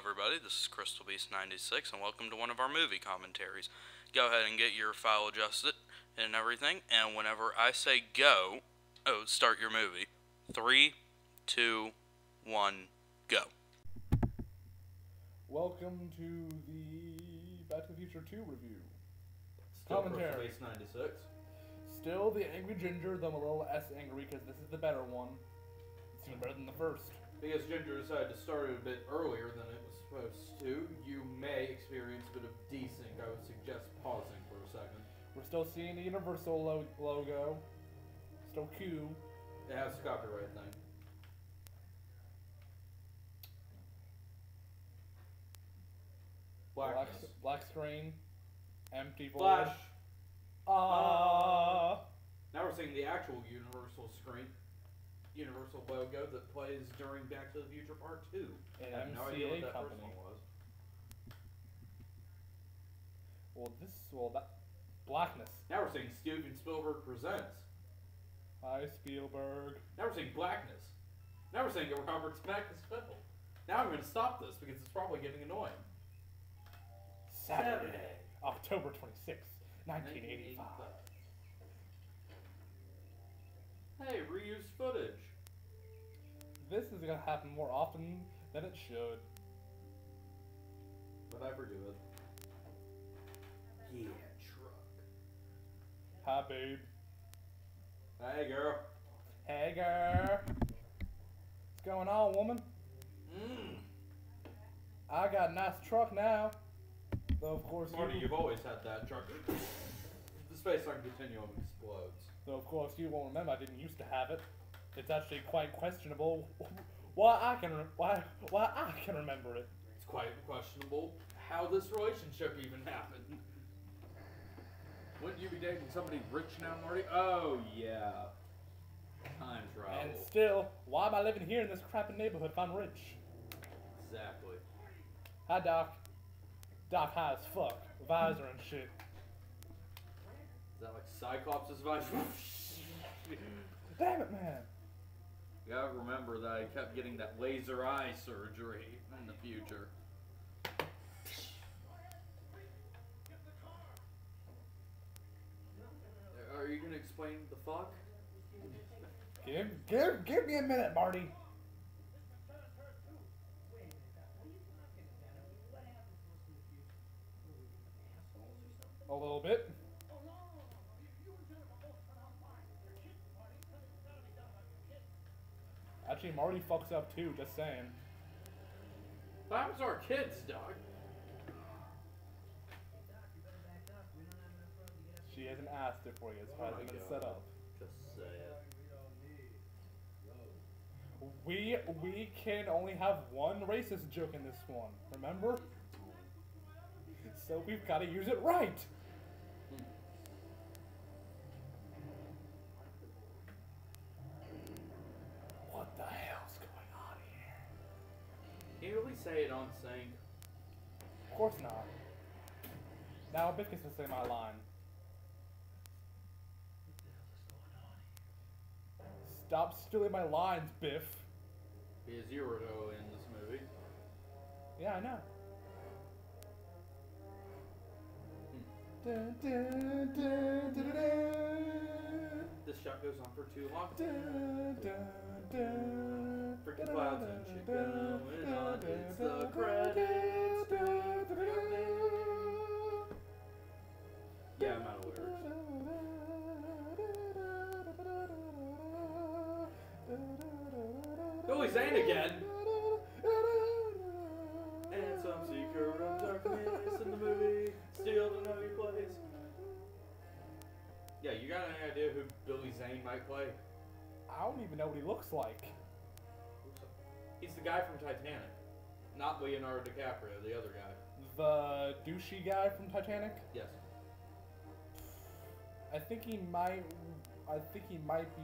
everybody, this is Crystal Beast 96 and welcome to one of our movie commentaries. Go ahead and get your file adjusted and everything, and whenever I say go, start your movie. 3, 2, 1, go. Welcome to the Back to the Future 2 review. Still Commentary. Crystal Beast 96. Still the Angry Ginger, though I'm a little less angry because this is the better one. It's even better than the first. Because Ginger decided to start it a bit earlier than it was supposed to, you may experience a bit of desync. I would suggest pausing for a second. We're still seeing the Universal logo. Still Q. It has a copyright thing. Blackness. Black screen. Empty void. Flash. Ah. Now we're seeing the actual Universal screen. Universal logo that plays during Back to the Future Part 2. An I have no idea what MCA that company. first one was. That Blackness. Now we're seeing Steven Spielberg Presents. Hi, Spielberg. Now we're seeing Blackness. Now we're seeing a Robert Zemeckis film. Now I'm going to stop this because it's probably getting annoying. Saturday, October 26th, 1985. Hey, reused footage. This is gonna happen more often than it should. But I forgive it. Yeah, truck. Hi, babe. Hey, girl. Hey, girl. What's going on, woman? I got a nice truck now. Though, of course, Marty, you've always had that truck. The space-time continuum explodes. Though, of course, you won't remember I didn't used to have it. It's actually quite questionable why I can remember it. It's quite questionable how this relationship even happened. Wouldn't you be dating somebody rich now, Marty? Oh, yeah. Time travel. And still, why am I living here in this crappy neighborhood if I'm rich? Exactly. Hi, Doc. Doc high as fuck. Visor and shit. Is that like Cyclops' visor? Damn it, man. You gotta remember that I kept getting that laser eye surgery in the future. Are you gonna explain the fuck? Give me a minute, Marty. A little bit. Actually, Marty fucks up too, just saying. That was our kids, dog. She hasn't asked it for you, so it hasn't been set up. Just say it. We can only have one racist joke in this one, remember? So we've got to use it right. What the hell's going on here? Can you really say it on sync? Of course not. Now Biff gets to say my line. Stop stealing my lines, Biff. Because you were in this movie. Yeah, I know. Dun, dun, dun, dun, dun, This shot goes on for too long. dun, dun, dun, Freaking dun, clouds dun, and shit dun, going dun, on. dun, It's dun, the dun, credits. dun, dun, dun, dun. Yeah, I'm out of lyrics. Billy Zane again. And some secret of darkness in the movie. Still don't know who he plays. Yeah, you got any idea who Billy Zane might play? I don't even know what he looks like. He's the guy from Titanic. Not Leonardo DiCaprio, the other guy. The douchey guy from Titanic? Yes. I think he might be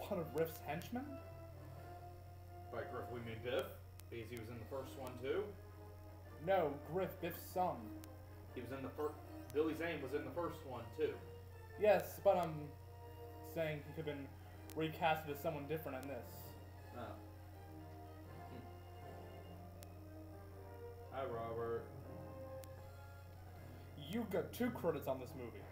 one of Riff's henchmen. By Griff, we mean Biff, because he was in the first one too. No, Griff, Biff's son. He was in the first. Billy Zane was in the first one too. Yes, but I'm saying he could have been recasted as someone different in this. Oh. Hi, Robert. You got 2 credits on this movie.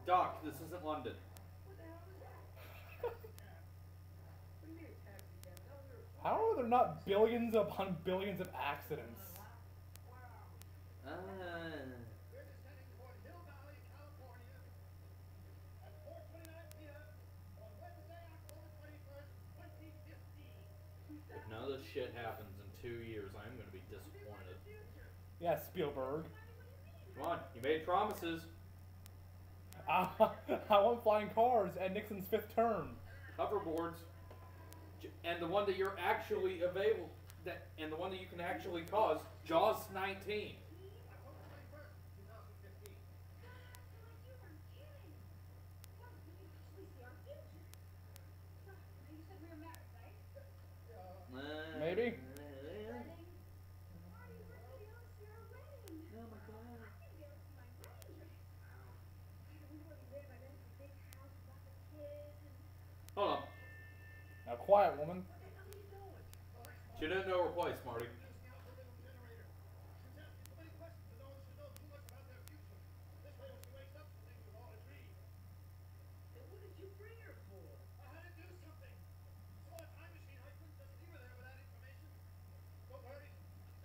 Doc, this isn't London. How are there not billions upon billions of accidents? If none of this shit happens in 2 years, I'm gonna be disappointed. Yeah, Spielberg. Come on, you made promises. I want flying cars and Nixon's 5th term. Hoverboards. And the one that you're actually available, and the one that you can actually cause, Jaws 19. Maybe. Hold on. Now, quiet, woman. She didn't know her place, Marty.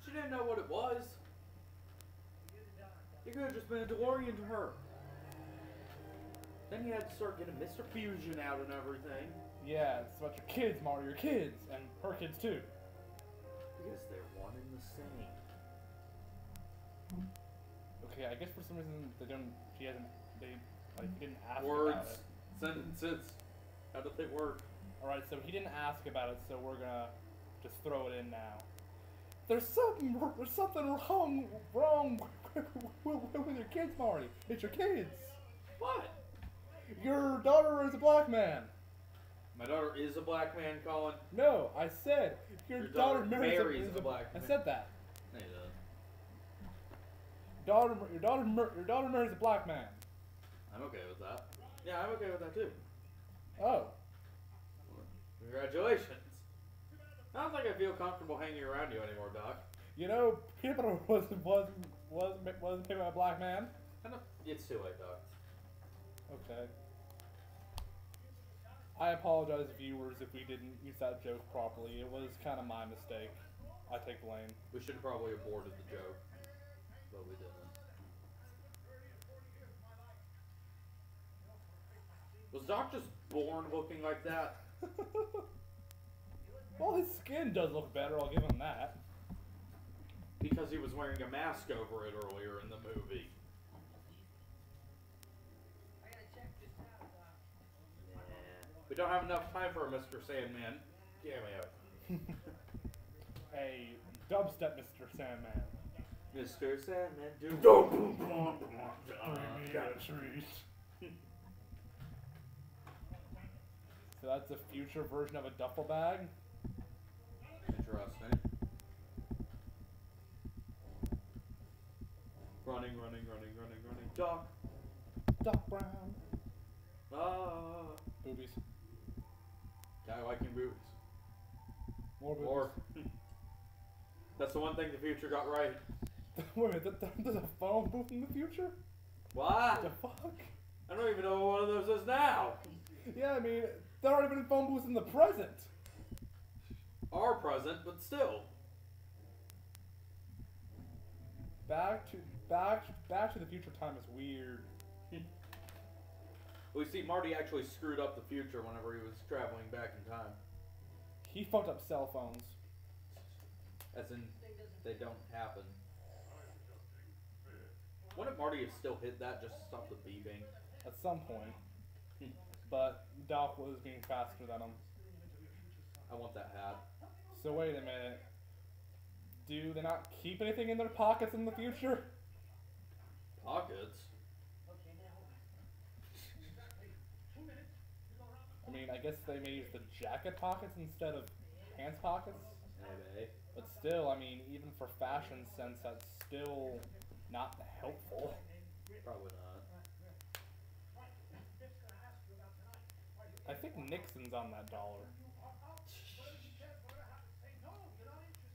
She didn't know what it was. You could have just been a DeLorean to her. Then you had to start getting Mr. Fusion out and everything. Yeah, it's about your kids, Marty. Your kids. And her kids, too. Because they're one and the same. Okay, I guess for some reason he didn't ask about Words, it. sentences, how do they work? Alright, so he didn't ask about it, so we're gonna just throw it in now. There's something wrong with your kids, Marty. It's your kids. What? Your daughter is a black man. My daughter is a black man, Colin. No, I said your daughter marries a black man. I said that. No, you didn't. Your daughter marries a black man. I'm okay with that. Yeah, I'm okay with that too. Oh. Congratulations. I don't think I feel comfortable hanging around you anymore, Doc. You know, peanut butter wasn't made by a black man. I know it's too late, Doc. Okay. I apologize, viewers, if we didn't use that joke properly. It was kind of my mistake. I take blame. We should have probably aborted the joke, but we didn't. Was Doc just born looking like that? Well, his skin does look better, I'll give him that. Because he was wearing a mask over it earlier in the movie. We don't have enough time for a Mr. Sandman cameo. Hey, dubstep Mr. Sandman. Mr. Sandman, do Bring me a treat. So that's a future version of a duffel bag? Interesting. Running. Doc. Doc Brown. Ah. Boobies. Guy liking boobies. More boobies. Or that's the one thing the future got right. Wait a minute, there's a phone booth in the future? What? The fuck? I don't even know what one of those is now. Yeah, I mean, there aren't even phone booths in the present. Our present, but still. Back to the future time is weird. We see Marty actually screwed up the future whenever he was traveling back in time. He fucked up cell phones. As in, they don't happen. Wouldn't Marty have still hit that just to stop the beeping? At some point. But Doc was being faster than him. I want that hat. So wait a minute. Do they not keep anything in their pockets in the future? Pockets? I mean, I guess they may use the jacket pockets instead of pants pockets. Maybe. But still, I mean, even for fashion sense, that's still not helpful. Probably not. I think Nixon's on that dollar.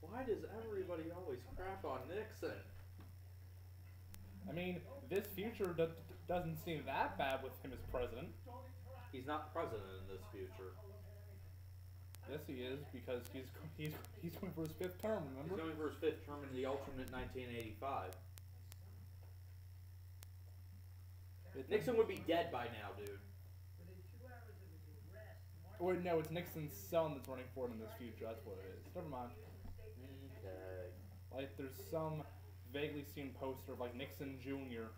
Why does everybody always crap on Nixon? I mean, this future doesn't seem that bad with him as president. He's not president in this future. Yes, he is, because he's going for his 5th term. Remember? He's going for his 5th term in the alternate 1985. Nixon would be dead by now, dude. Wait, no, it's Nixon's son that's running for it in this future. That's what it is. Never mind. Okay. Like, there's some vaguely seen poster of, like, Nixon Jr.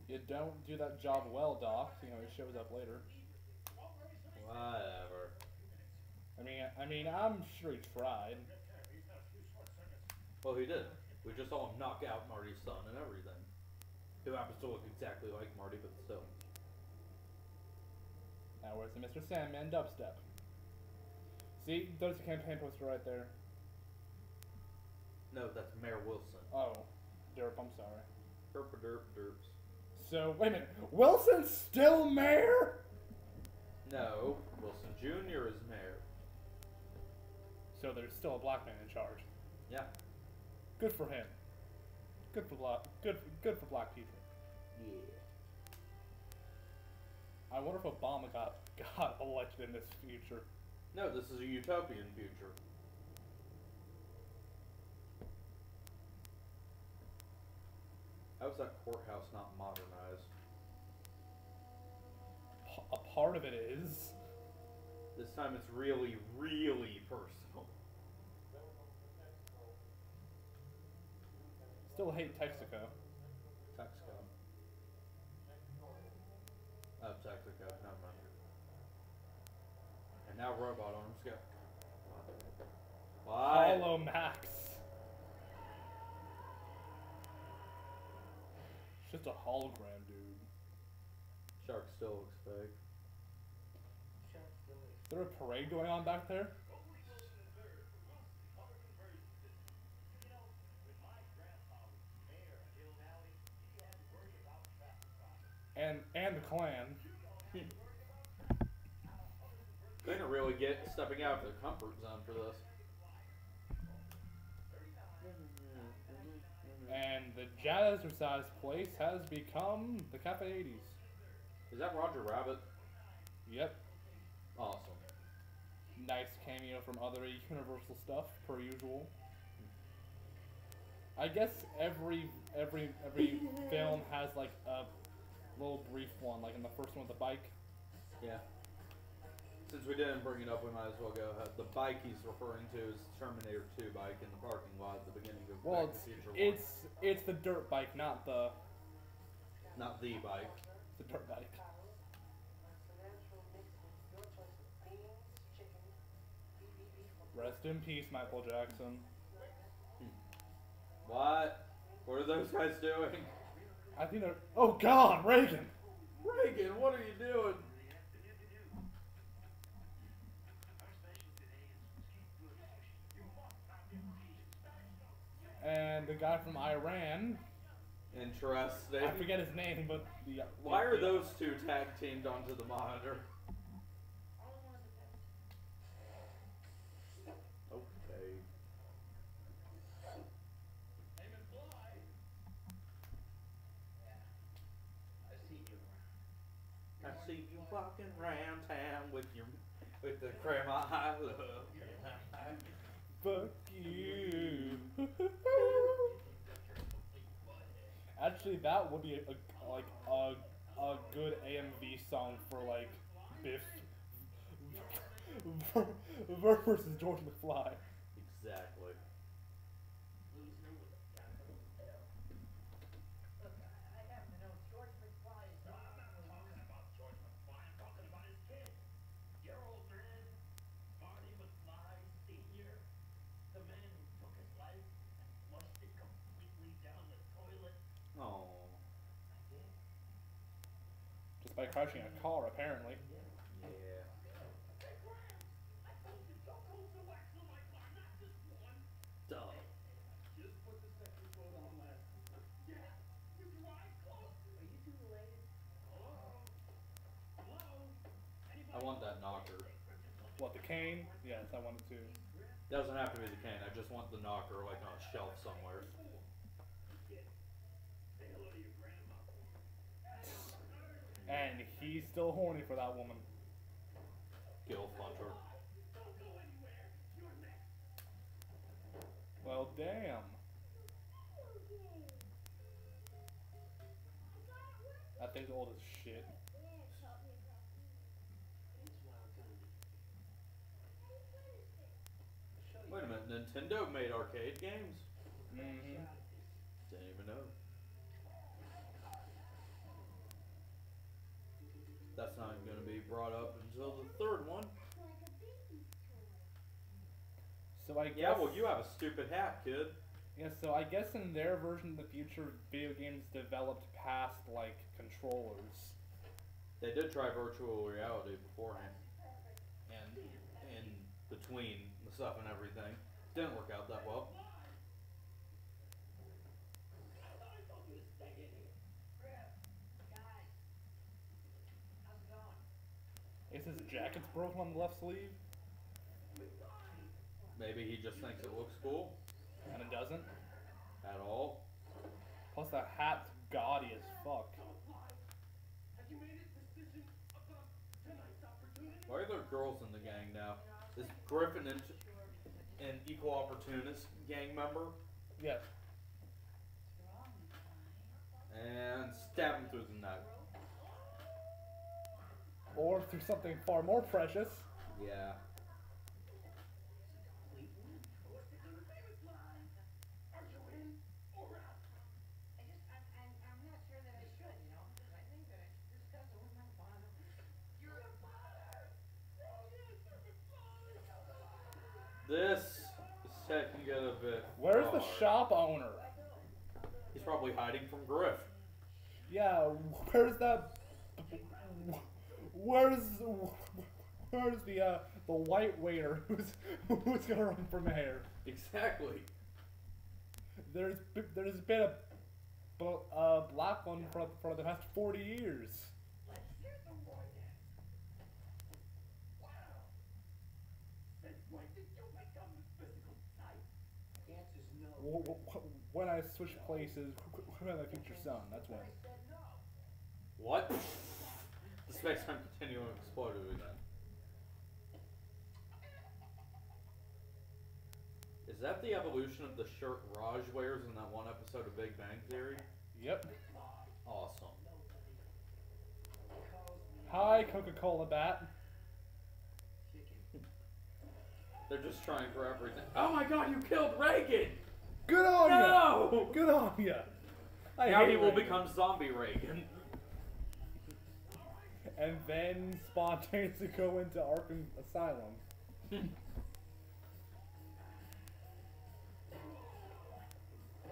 You don't do that job well, Doc. You know, he shows up later. Whatever. I mean, I'm sure he tried. Well, he did. We just saw him knock out Marty's son and everything. Who happens to look exactly like Marty, but still. Now where's the Mr. Sandman dubstep? See, there's a campaign poster right there. No, that's Mayor Wilson. Oh, derp, I'm sorry. Derp derp derps. So, wait a minute. Wilson's still mayor? No, Wilson Jr. is mayor. So there's still a black man in charge. Yeah. Good for him. Good for black people. Yeah. I wonder if Obama got elected in this future. No, this is a utopian future. How is that courthouse not modernized? A part of it is. This time it's really, really personal. Still hate Texaco. Texaco. Oh, Texaco. Never mind. And now robot arms go. Why? Hollow Max. It's just a hologram, dude. Shark still looks fake. Is there a parade going on back there? And the Klan. They didn't really get stepping out of their comfort zone for this. And the jazzercise place has become the Cafe 80s. Is that Roger Rabbit? Yep. Awesome. Nice cameo from other Universal stuff, per usual. I guess every film has like a little brief one, like in the first one with the bike. Yeah. Since we didn't bring it up, we might as well go ahead. The bike he's referring to is Terminator 2 bike in the parking lot at the beginning of Well, Back to the Future 1. it's the dirt bike, not the bike. It's the dirt bike. Rest in peace, Michael Jackson. What? What are those guys doing? I think they're. Oh God, Reagan! Reagan, what are you doing? And the guy from Iran. Interesting. I forget his name, but the. Why are those two tag teamed onto the monitor? Okay. I see you walking around town with the grandma I love. Fuck you. Actually, that would be a good AMV song for like Biff versus George McFly. Exactly. By crashing a car, apparently. Yeah. Duh. I want that knocker. What, the cane? Yes, I wanted to. Doesn't have to be the cane. I just want the knocker like on a shelf somewhere. And he's still horny for that woman. Gilf Hunter. Well, damn. That thing's old as shit. Wait a minute, Nintendo made arcade games? Mm-hmm. Didn't even know. That's not going to be brought up until the third one. So I guess... Yeah, well, you have a stupid hat, kid. Yeah, so I guess in their version of the future, video games developed past, like, controllers. They did try virtual reality beforehand. And in between the stuff and everything. Didn't work out that well. Is his jacket's broken on the left sleeve? Maybe he just thinks it looks cool. And it doesn't? At all. Plus that hat's gaudy as fuck. Why are there girls in the gang now? Is Griffin an equal opportunist gang member? Yes. And stab him through the neck. Or through something far more precious. Yeah. This is taking it a bit. Where's the far. shop owner? He's probably hiding from Griff. Yeah, where's that? Where's the white waiter who's gonna run for mayor? Exactly. There's been a black one for the past 40 years. When I switch places with my future son, that's when. What? The space-time continuum exploded again. Is that the evolution of the shirt Raj wears in that one episode of Big Bang Theory? Yep. Awesome. Hi, Coca-Cola bat. They're just trying for everything. Oh my god, you killed Reagan! Good on ya! No! Good on ya! Now he will Reagan. become zombie Reagan. And then spontaneously go into Arkham Asylum.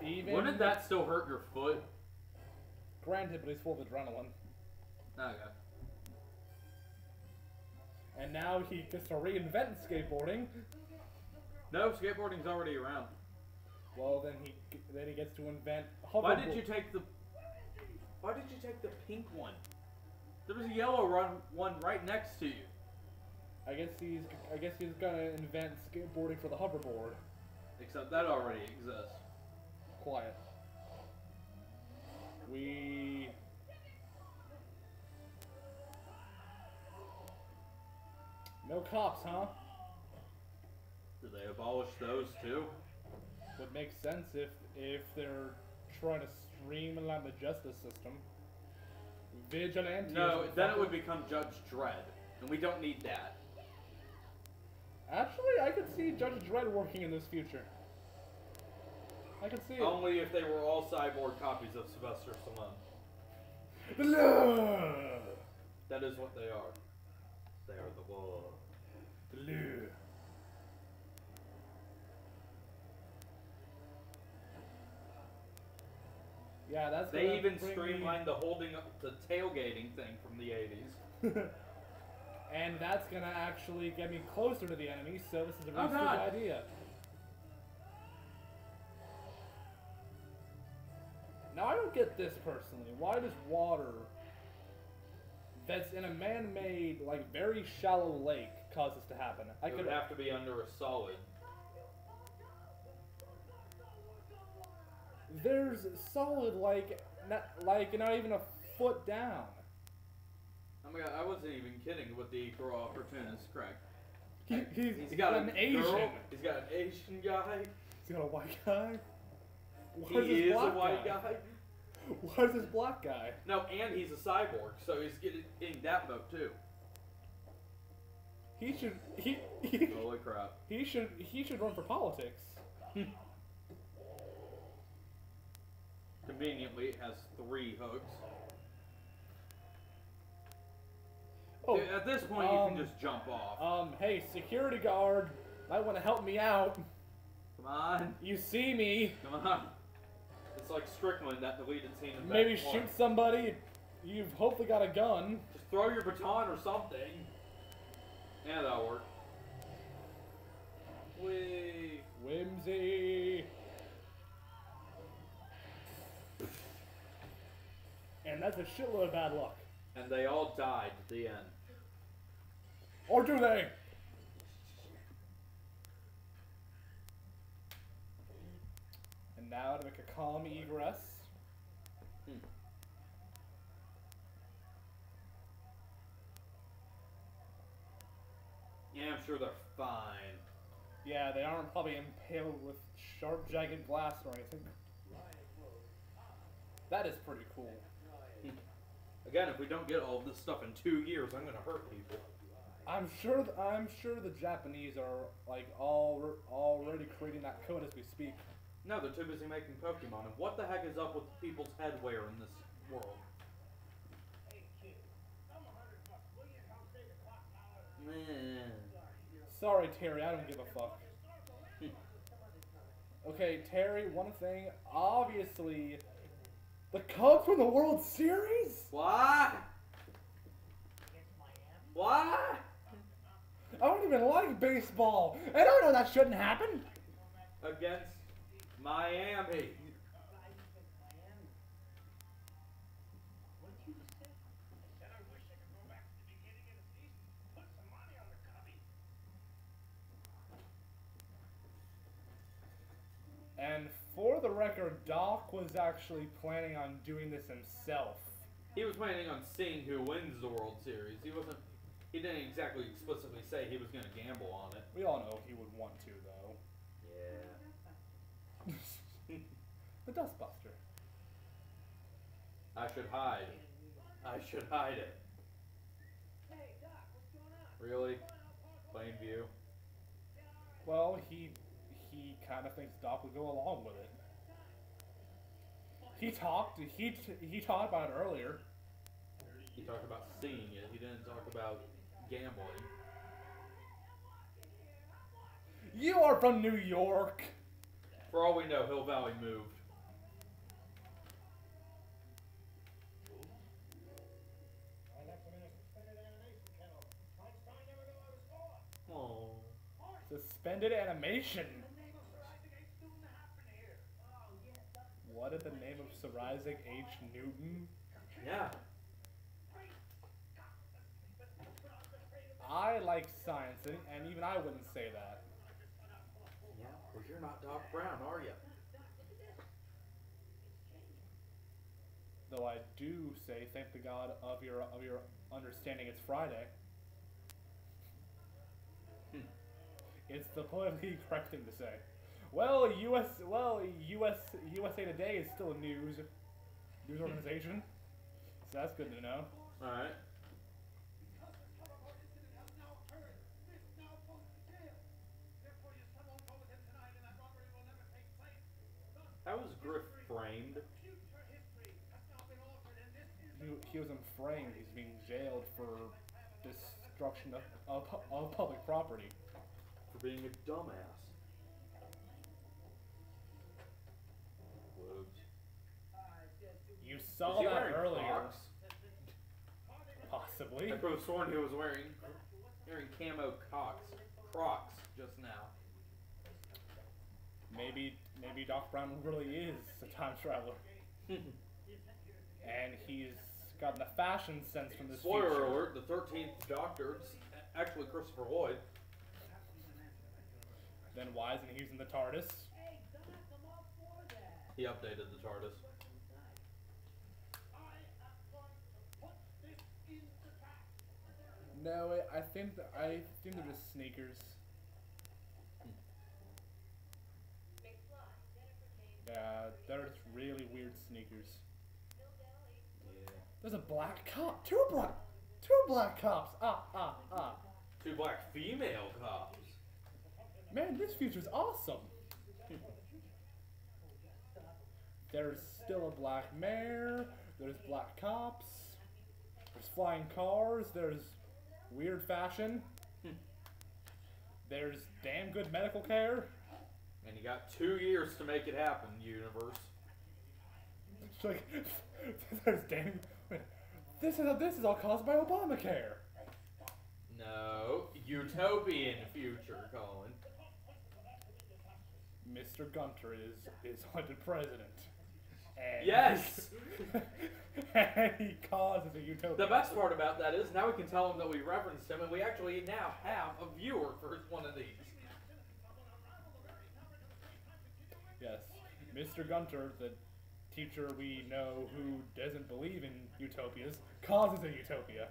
Even Wouldn't that still hurt your foot? Granted, but he's full of adrenaline. Okay. And now he gets to reinvent skateboarding. No, skateboarding's already around. Well, then he gets to invent Why hoverboard. did you take the pink one? There was a yellow one right next to you. I guess he's gonna invent skateboarding for the hoverboard. Except that already exists. Quiet. No cops, huh? Did they abolish those too? Would make sense if they're trying to streamline the justice system. Vigilante. No, then it would become Judge Dredd, and we don't need that. Actually, I could see Judge Dredd working in this future. I could see it. Only if they were all cyborg copies of Sylvester Stallone. That is what they are. They are the law. Yeah, that's They gonna even bring streamlined the holding up the tailgating thing from the 80s. me... And that's gonna actually get me closer to the enemy, so this is a Oh, really stupid God. idea. Now, I don't get this personally. Why does water that's in a man-made, like, very shallow lake cause this to happen? It would have to be under a solid. There's solid, like not even a foot down. Oh my god, I wasn't even kidding with the throw opportunist crack. He's got an Asian. Girl, he's got an Asian guy. He's got a white guy. He is a white guy. Where's this black guy? No, and he's a cyborg, so he's getting that vote too. He should Holy crap. he should run for politics. Conveniently, it has 3 hooks. Oh, Dude, at this point, you can just jump off. Hey, security guard, might want to help me out. Come on. You see me? Come on. It's like Strickland, that deleted scene in Maybe Back shoot 1. somebody. You've hopefully got a gun. Just throw your baton or something. Yeah, that'll work. Whee! Whimsy. And that's a shitload of bad luck. And they all died at the end. Or do they? And now to make a calm egress. Yeah, I'm sure they're fine. Yeah, they aren't probably impaled with sharp, jagged glass or anything. That is pretty cool. Again, if we don't get all of this stuff in 2 years, I'm gonna hurt people. I'm sure the Japanese are like already creating that code as we speak. No, they're too busy making Pokemon. And what the heck is up with people's headwear in this world? Man. Sorry, Terry, I don't give a fuck. Okay, Terry, one thing, obviously, the Cubs won the World Series? What? What? I don't even like baseball, and I know that shouldn't happen. Against Miami. And for the record, Doc was actually planning on doing this himself. He was planning on seeing who wins the World Series. He didn't exactly explicitly say he was going to gamble on it. We all know he would want to, though. Yeah. The Dustbuster. I should hide. I should hide it. Really? Plain view? Well, he kind of thinks Doc would go along with it. He talked about it earlier. He talked about seeing it. He didn't talk about gambling. You are from New York. For all we know, Hill Valley moved. Oh. Suspended animation. What is the name of Sir Isaac H. Newton? Yeah. I like science, and even I wouldn't say that. Yeah, well, you're not Doc Brown, are you? Though I do say, thank the God of your understanding. It's Friday. It's the politically correct thing to say. Well, USA Today is still a news organization, so that's good to know. All right. How was Griff framed? He wasn't framed. He's being jailed for destruction of public property. For being a dumbass. Whoops. You saw Was he that wearing earlier. Crocs? Possibly. I could have sworn he was wearing camo Crocs just now. Maybe Doc Brown really is a time traveler. And he's gotten the fashion sense from this Spoiler future. alert, the 13th Doctor, actually Christopher Lloyd. Then why isn't he using the TARDIS? He updated the TARDIS. No, I think they're just sneakers. Yeah, they're just really weird sneakers. Yeah. There's a black cop. Two black cops. Two black female cops. Man, this future's awesome. There's still a black mayor. There's black cops. There's flying cars. There's weird fashion. There's damn good medical care. And you got 2 years to make it happen, universe. It's like, there's damn. This is all caused by Obamacare. No, utopian future, Colin. Mr. Gunter is elected president. And Yes! and he causes a utopia. The best part about that is now we can tell him that we referenced him, and we actually now have a viewer for one of these. Yes, Mr. Gunter, the teacher we know who doesn't believe in utopias, causes a utopia.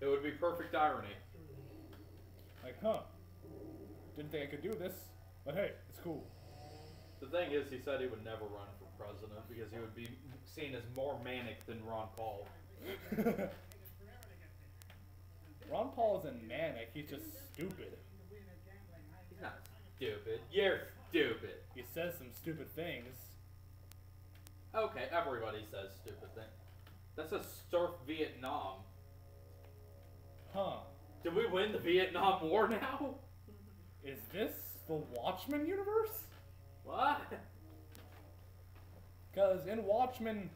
It would be perfect irony. Like, didn't think I could do this, but hey, it's cool. The thing is, he said he would never run for president because he would be seen as more manic than Ron Paul. Ron Paul isn't manic, he's just stupid. He's not stupid. You're stupid. He says some stupid things. Okay, everybody says stupid things. That's a surf Vietnam. Huh. Did we win the Vietnam War now? Is this the Watchmen universe? What? Because in Watchmen,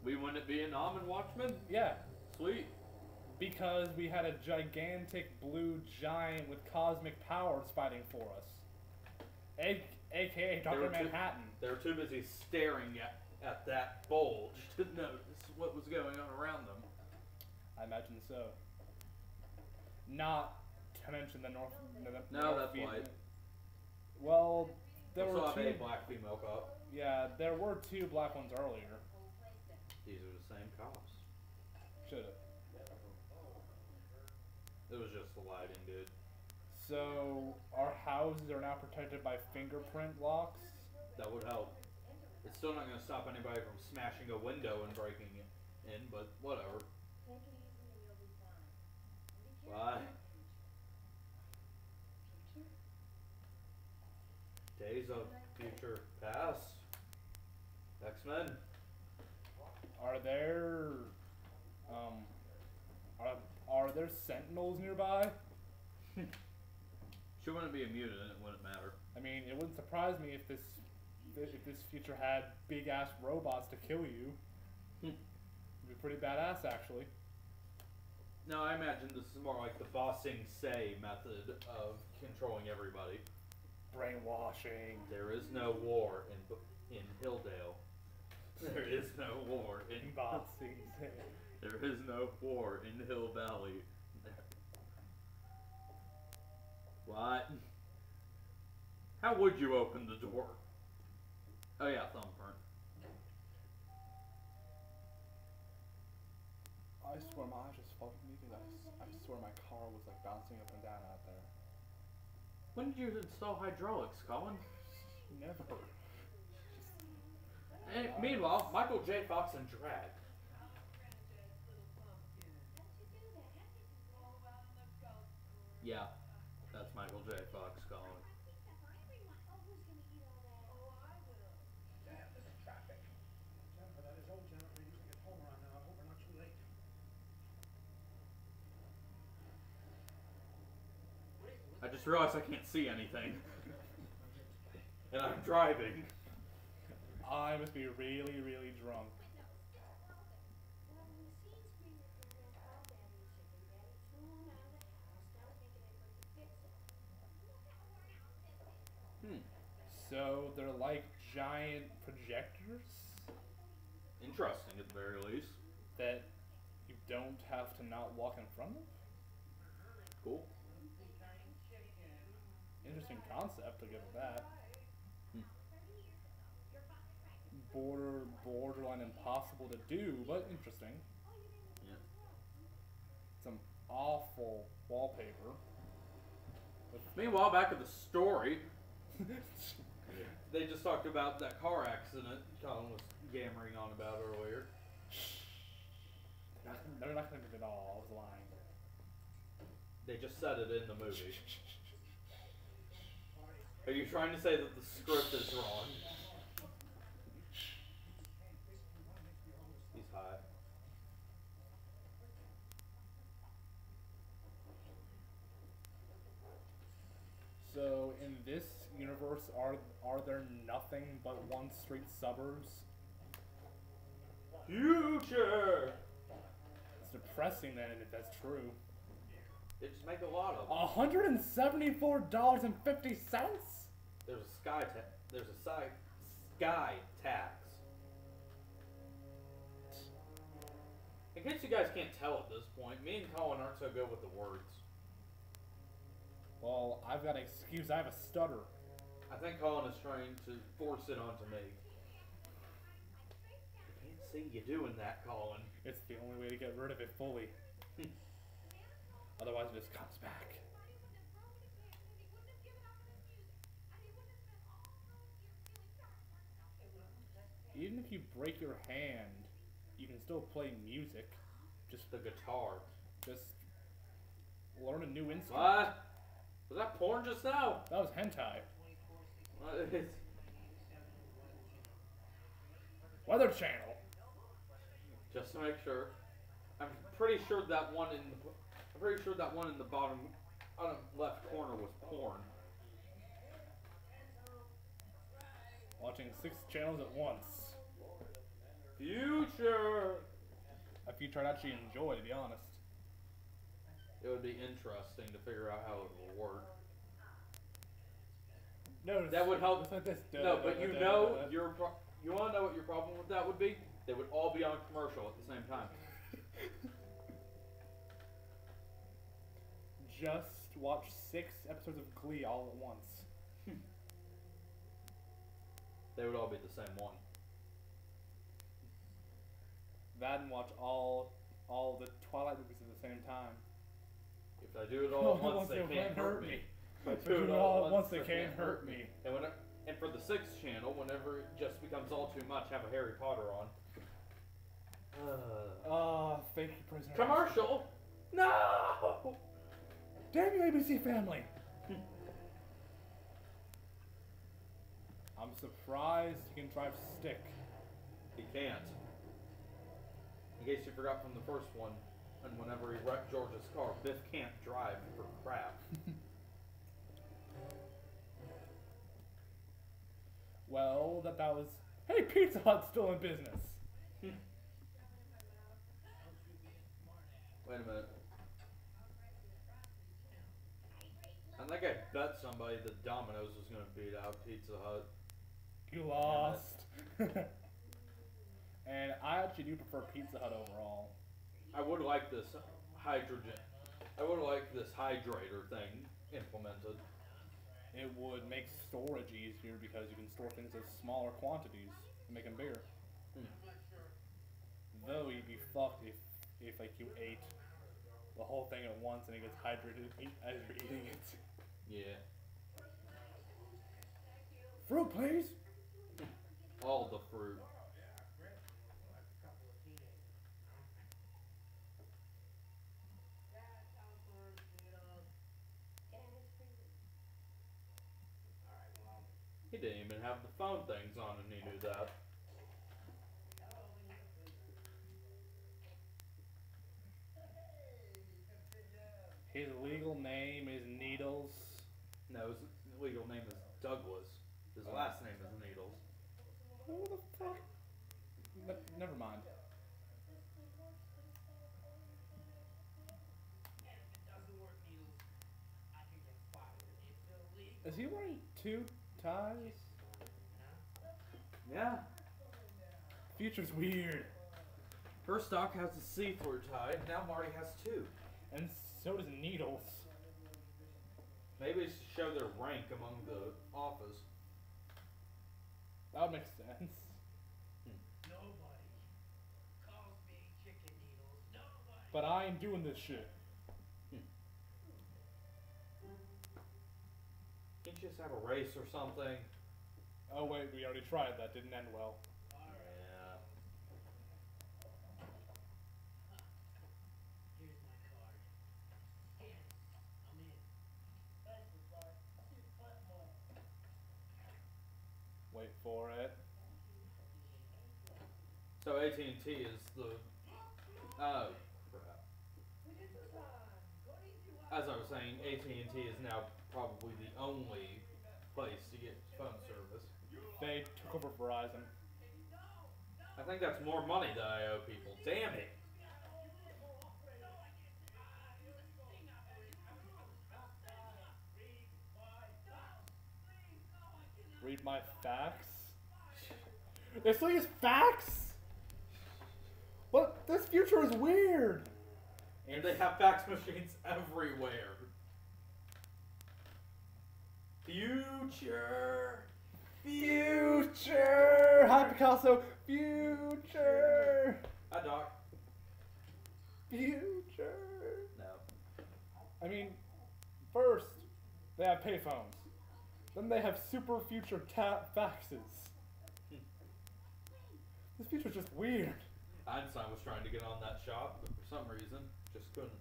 We won at Vietnam and Watchmen? yeah, Sweet. because we had a gigantic blue giant with cosmic powers fighting for us. AKA Dr. Manhattan. They were too busy staring at that bulge to notice what was going on around them. I imagine so. Not to mention the North. No, that's white. Well, there We were saw two. a black female cop. Yeah, there were two black ones earlier. These are the same cops. Should've. It was just the lighting, dude. So our houses are now protected by fingerprint locks. That would help. It's still not going to stop anybody from smashing a window and breaking it in, but whatever. Why? Days of Future Past. X-Men. Are there are there sentinels nearby? She wouldn't be a mutant, it wouldn't matter. I mean, it wouldn't surprise me if this future had big ass robots to kill you. It'd be pretty badass, actually. No, I imagine this is more like the bossing say method of controlling everybody. Brainwashing. There is no war in Hilldale. There is no war in Bossing. There is no war in Hill Valley. What? How would you open the door? Oh yeah, thumbprint. I swear my eyes just fucked me because I swear my car was like bouncing up and down out there. When did you install hydraulics, Colin? Never. And meanwhile, Michael J. Fox and Drag. Yeah, that's Michael J. Fox, Colin. I just realized I can't see anything. And I'm driving. I must be really, really drunk. Hmm. So they're like giant projectors Interesting, at the very least. that you don't have to not walk in front of? Cool. Interesting concept, I'll give it that. Hmm. Borderline impossible to do, but interesting. Yeah. Some awful wallpaper. Meanwhile, back at the story, they just talked about that car accident Colin was yammering on about earlier. They're not gonna do it all, I was lying. They just said it in the movie. Are you trying to say that the script is wrong? He's high. So in this universe, are there nothing but one street suburbs? Future! It's depressing then if that's true. They just make a lot of them. $174.50? There's a sky tax. In case you guys can't tell at this point, me and Colin aren't so good with the words. Well, I've got an excuse, I have a stutter. I think Colin is trying to force it onto me. I can't see you doing that, Colin. It's the only way to get rid of it fully. Otherwise it just comes back. Even if you break your hand, you can still play music. Just the guitar. Just learn a new instrument. What? Was that porn just now? That was hentai. Weather Channel. Just to make sure. I'm pretty sure that one in the bottom left corner was porn. Watching 6 channels at once. Future! A future I'd actually enjoy, to be honest. It would be interesting to figure out how it will work. No, That would help. It's like this. No, but you know you want to know what your problem with that would be? They would all be on commercial at the same time. Just watch 6 episodes of Glee all at once. They would all be the same one. That and watch all the Twilight movies at the same time. If I do it all at once, they can't hurt me. If I do it all at once, they can't hurt me. And for the 6th channel, whenever it just becomes all too much, have a Harry Potter on. Thank you, Prisoner. Commercial! No! Damn you, ABC Family! I'm surprised he can drive stick. He can't. In case you forgot from the first one, and whenever he wrecked George's car, Biff can't drive for crap. Well, that was... Hey, Pizza Hut's still in business. Wait a minute. I think I bet somebody that Domino's was going to beat out Pizza Hut. You lost. And I actually do prefer Pizza Hut overall. I would like this hydrator thing implemented. It would make storage easier because you can store things in smaller quantities and make them bigger. Though you'd be fucked if like you ate the whole thing at once and it gets hydrated as you're eating it. Yeah. Fruit, please. All the fruit. He didn't even have the phone things on and he knew that. His legal name is Needles. No, his legal name is Douglas. His last name is Needles. Who the Is he wearing two ties? Yeah. Future's weird. First Doc has a see-through tie, now Marty has two. And so does Needles. Maybe it's to show their rank among the office. That would make sense. Nobody calls me chicken needles. Nobody. But I ain't doing this shit. Can't you just have a race or something? Oh wait, we already tried. That didn't end well. Yeah. Here's my card. Scan it. I'm in. Thanks, McFly. See you tomorrow. Wait for it. So AT&T is the... Oh, crap. As I was saying, AT&T is now probably the only place to get phone service. They took over Verizon. I think that's more money that I owe people. Damn it! Read my facts? This thing is facts? But this future is weird! And they have fax machines everywhere. Future! Future! Hi Picasso! Future! Hi, Doc. Future! No. I mean, first, they have payphones. Then they have super future faxes. This future's just weird. Einstein was trying to get on that shop, but for some reason, just couldn't.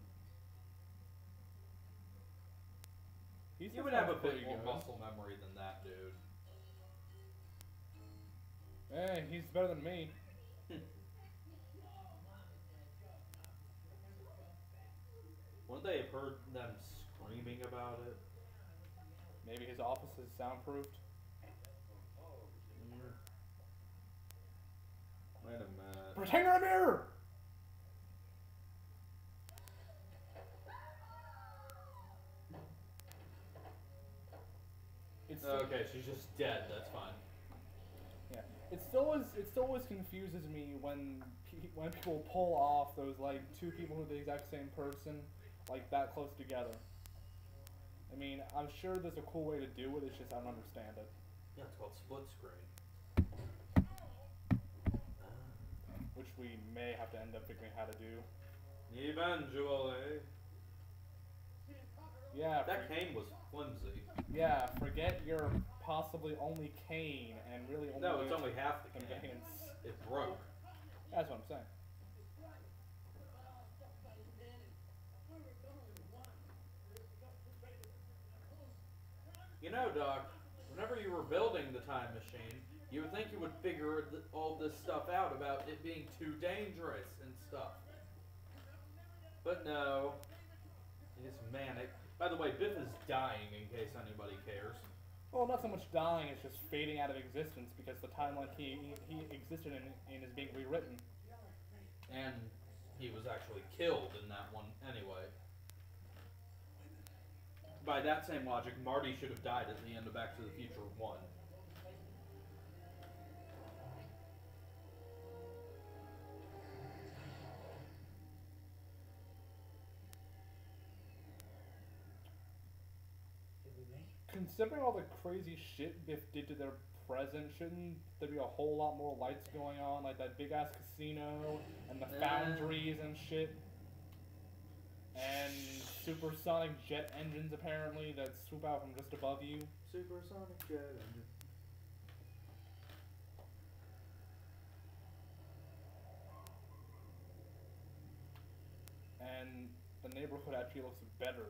You would have a bit more muscle memory than that, dude. Hey, he's better than me. Wouldn't they have heard them screaming about it? Maybe his office is soundproofed. Wait a minute. Pretend you're a mirror! Okay, she's just dead. That's fine. Yeah, it still always confuses me when people pull off those like two people who are the exact same person like that close together. I mean, I'm sure there's a cool way to do it. It's just I don't understand it. Yeah, it's called split screen. Which we may have to end up figuring how to do. Eventually. Yeah. That cane was flimsy. Yeah, forget your possibly only cane and really only. No, it's only half the cane. conveyance. It broke. That's what I'm saying. You know, Doc, whenever you were building the time machine, you would think you would figure all this stuff out about it being too dangerous and stuff. But no, it's manic. By the way, Biff is dying in case anybody cares. Well, not so much dying, it's just fading out of existence because the timeline he existed in is being rewritten. And he was actually killed in that one anyway. By that same logic, Marty should have died at the end of Back to the Future 1. Considering all the crazy shit Biff did to their present, shouldn't there be a whole lot more lights going on? Like that big ass casino and the foundries and shit. And supersonic jet engines apparently that swoop out from just above you. Supersonic jet engine. And the neighborhood actually looks better.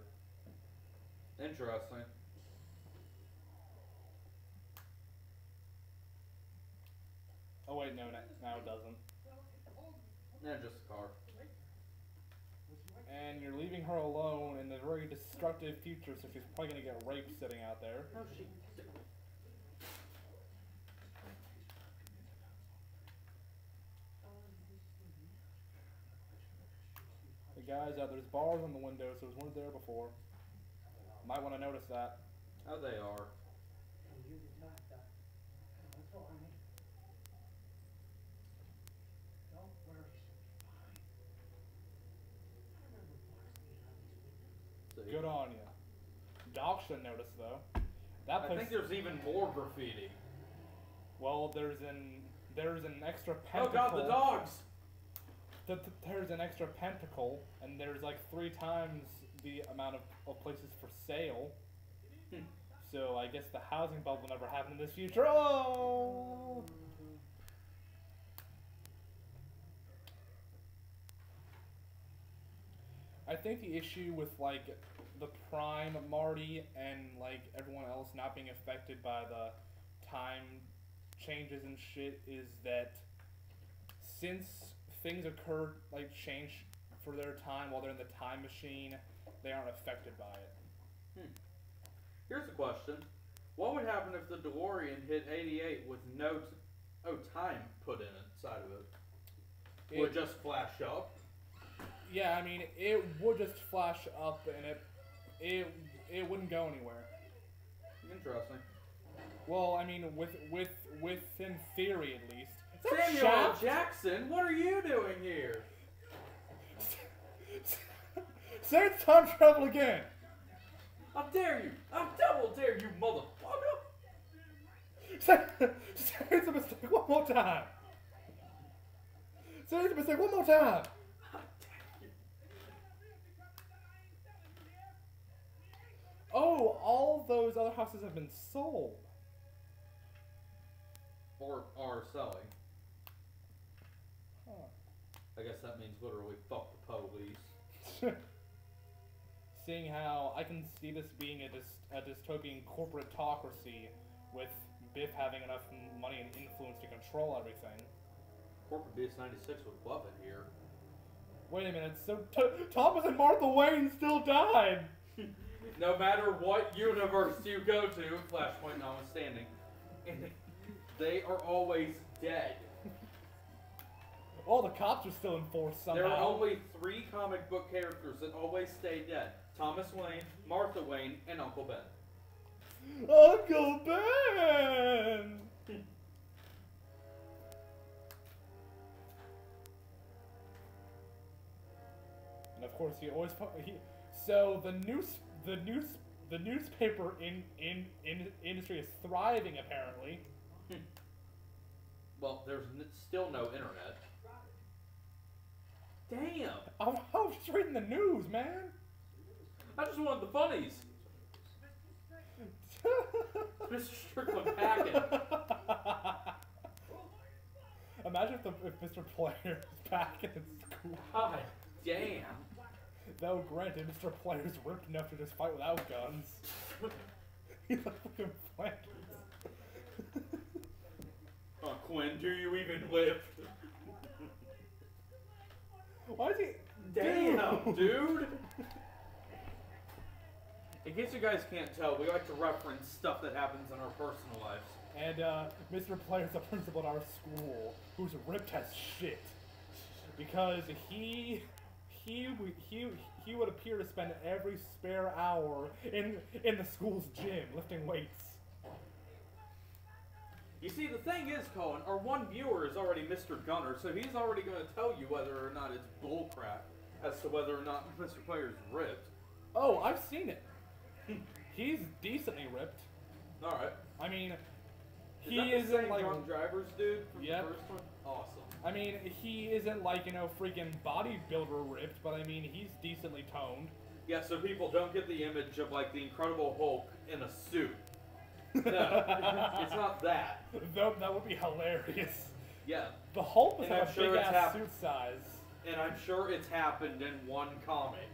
Interesting. Oh wait, no, now it doesn't. Yeah, just a car. And you're leaving her alone in the very destructive future, so she's probably gonna get raped sitting out there. No, she... The guys, there's bars on the windows, so there's one there before. Might want to notice that. Oh, they are. And you're the top doctor. That's all I need. Don't worry, son. You're fine. I remember blocks being on these windows. See? Good on you. Doc should notice though. That I place. think there's even more graffiti. Well, there's an extra Oh pentacle. god, the dogs! There's an extra pentacle, and there's like 3 times the amount of places for sale. So I guess the housing bubble will never happen in this future. Oh! I think the issue with like the Prime Marty and like everyone else not being affected by the time changes and shit is that since things occurred like change for their time while they're in the time machine, they aren't affected by it. Here's a question. What would happen if the DeLorean hit 88 with no time put in inside of it? Would it just flash up? Yeah, I mean, it would just flash up and it wouldn't go anywhere. Interesting. Well, I mean, within theory at least. Samuel L. Jackson, what are you doing here? Say it's time travel again! I dare you! I double dare you, motherfucker! Say it's a mistake one more time! Say it's a mistake one more time! Oh, all those other houses have been sold. Or are selling. Huh. I guess that means literally fuck the police. Seeing how I can see this being a dystopian corporate autocracy with Biff having enough money and influence to control everything. Corporate BS96 would love it here. Wait a minute, so Thomas and Martha Wayne still died! No matter what universe you go to, Flashpoint notwithstanding, they are always dead. All the cops are still in force somehow. There are only 3 comic book characters that always stay dead. Thomas Wayne, Martha Wayne, and Uncle Ben. Uncle Ben! And of course, he always so the newspaper industry is thriving apparently. Well, there's still no internet. Damn! I was just reading the news, man. I just wanted the funnies. Mr. Strickland packing. Imagine if Mr. Player's back in school. God damn. Though granted, Mr. Player's ripped enough to just fight without guns. He's like fucking Flanders. Oh, Quinn, do you even live? Why is he? Damn, dude! In case you guys can't tell, we like to reference stuff that happens in our personal lives. And Mr. Player's the principal at our school, who's ripped as shit, because he would appear to spend every spare hour in the school's gym lifting weights. You see, the thing is, Colin, our one viewer is already Mr. Gunner, so he's already going to tell you whether or not it's bullcrap as to whether or not Mr. Player's ripped. Oh, I've seen it. He's decently ripped. Alright. I mean, Is he that the isn't same like. drunk drivers dude from Yep. the first one? Awesome. I mean, he isn't like, you know, freaking bodybuilder ripped, but I mean, he's decently toned. Yeah, so people don't get the image of, like, the Incredible Hulk in a suit. No, it's not that. Though that would be hilarious. Yeah, The Hulk was And like I'm a sure big it's ass suit size. and I'm sure it's happened in one comic.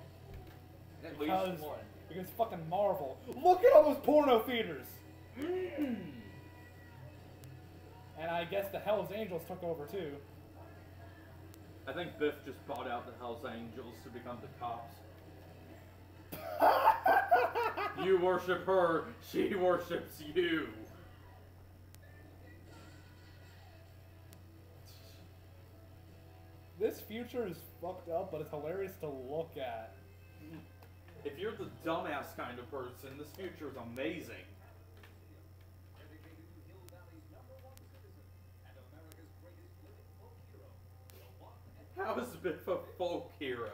At Because, least one. because fucking Marvel. Look at all those porno theaters! And I guess the Hell's Angels took over too. I think Biff just bought out the Hell's Angels to become the cops. You worship her, she worships you. This future is fucked up, but it's hilarious to look at. If you're the dumbass kind of person, this future is amazing. How is Biff a folk hero?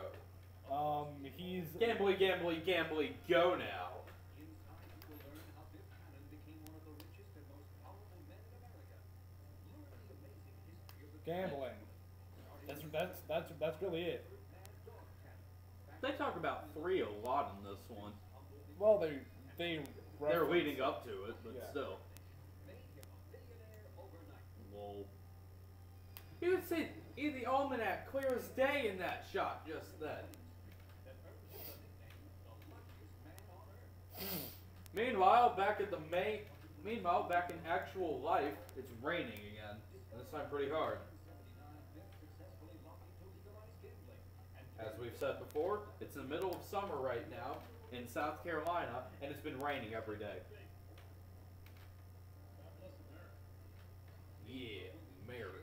He's Gambly, gambly, gambly, go now. gambling. That's really it. They talk about 3 a lot in this one. Well, they're They're leading up to it, but Yeah. still. Lol. You would see the almanac clear as day in that shot just then. Meanwhile, back in actual life, it's raining again. And this time pretty hard. As we've said before, it's in the middle of summer right now in South Carolina, and it's been raining every day. Yeah, America.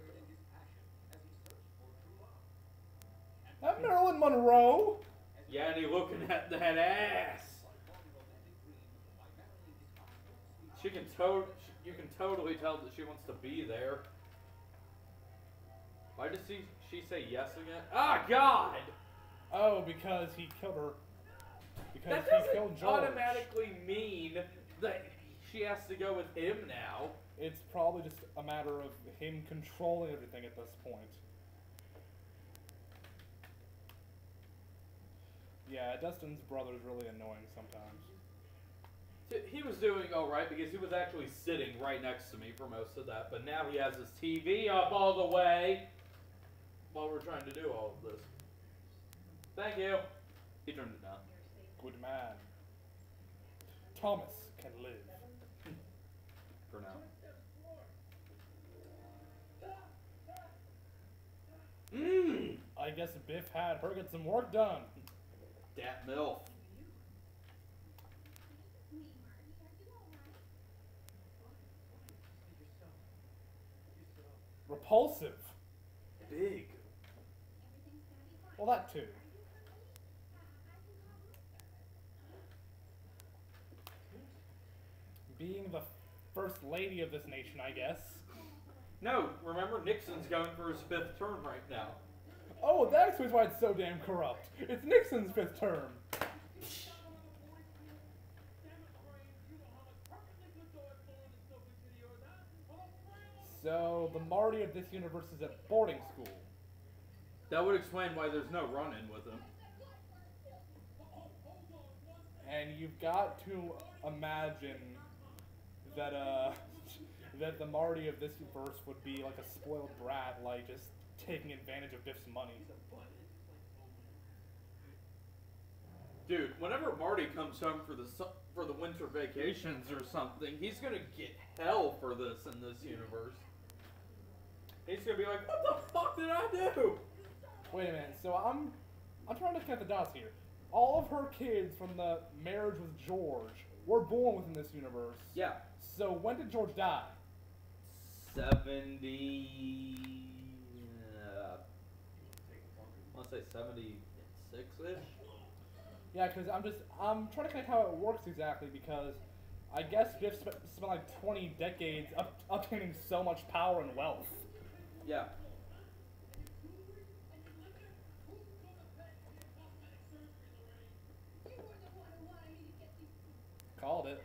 That Marilyn Monroe. Yeah, and he looking at that ass. You can totally tell that she wants to be there. Why does she say yes again? Ah, God! Oh, because he killed her. Because That he doesn't killed George. automatically mean that she has to go with him now. It's probably just a matter of him controlling everything at this point. Yeah, Dustin's brother's really annoying sometimes. He was doing alright because he was actually sitting right next to me for most of that, but now he has his TV up all the way while we're trying to do all of this. Thank you. He turned it down. Good man. Thomas can live. For now. Mmm! I guess Biff had her get some work done. Dat MILF. Repulsive. Big. Well, that too. Being the first lady of this nation, I guess. No, remember Nixon's going for his 5th term right now. Oh, that explains why it's so damn corrupt. It's Nixon's 5th term. So, the Marty of this universe is at boarding school. That would explain why there's no run-in with him. And you've got to imagine that, that the Marty of this universe would be like a spoiled brat, like just taking advantage of Biff's money. Dude, whenever Marty comes home for the winter vacations or something, he's gonna get hell for this in this universe. He's gonna be like, what the fuck did I do? Wait a minute, so I'm trying to connect the dots here. All of her kids from the marriage with George were born within this universe. Yeah. So when did George die? 70... I want to say 76-ish? Yeah, because I'm trying to connect how it works exactly, because I guess Biff spent like 20 decades obtaining so much power and wealth. Yeah. Called it.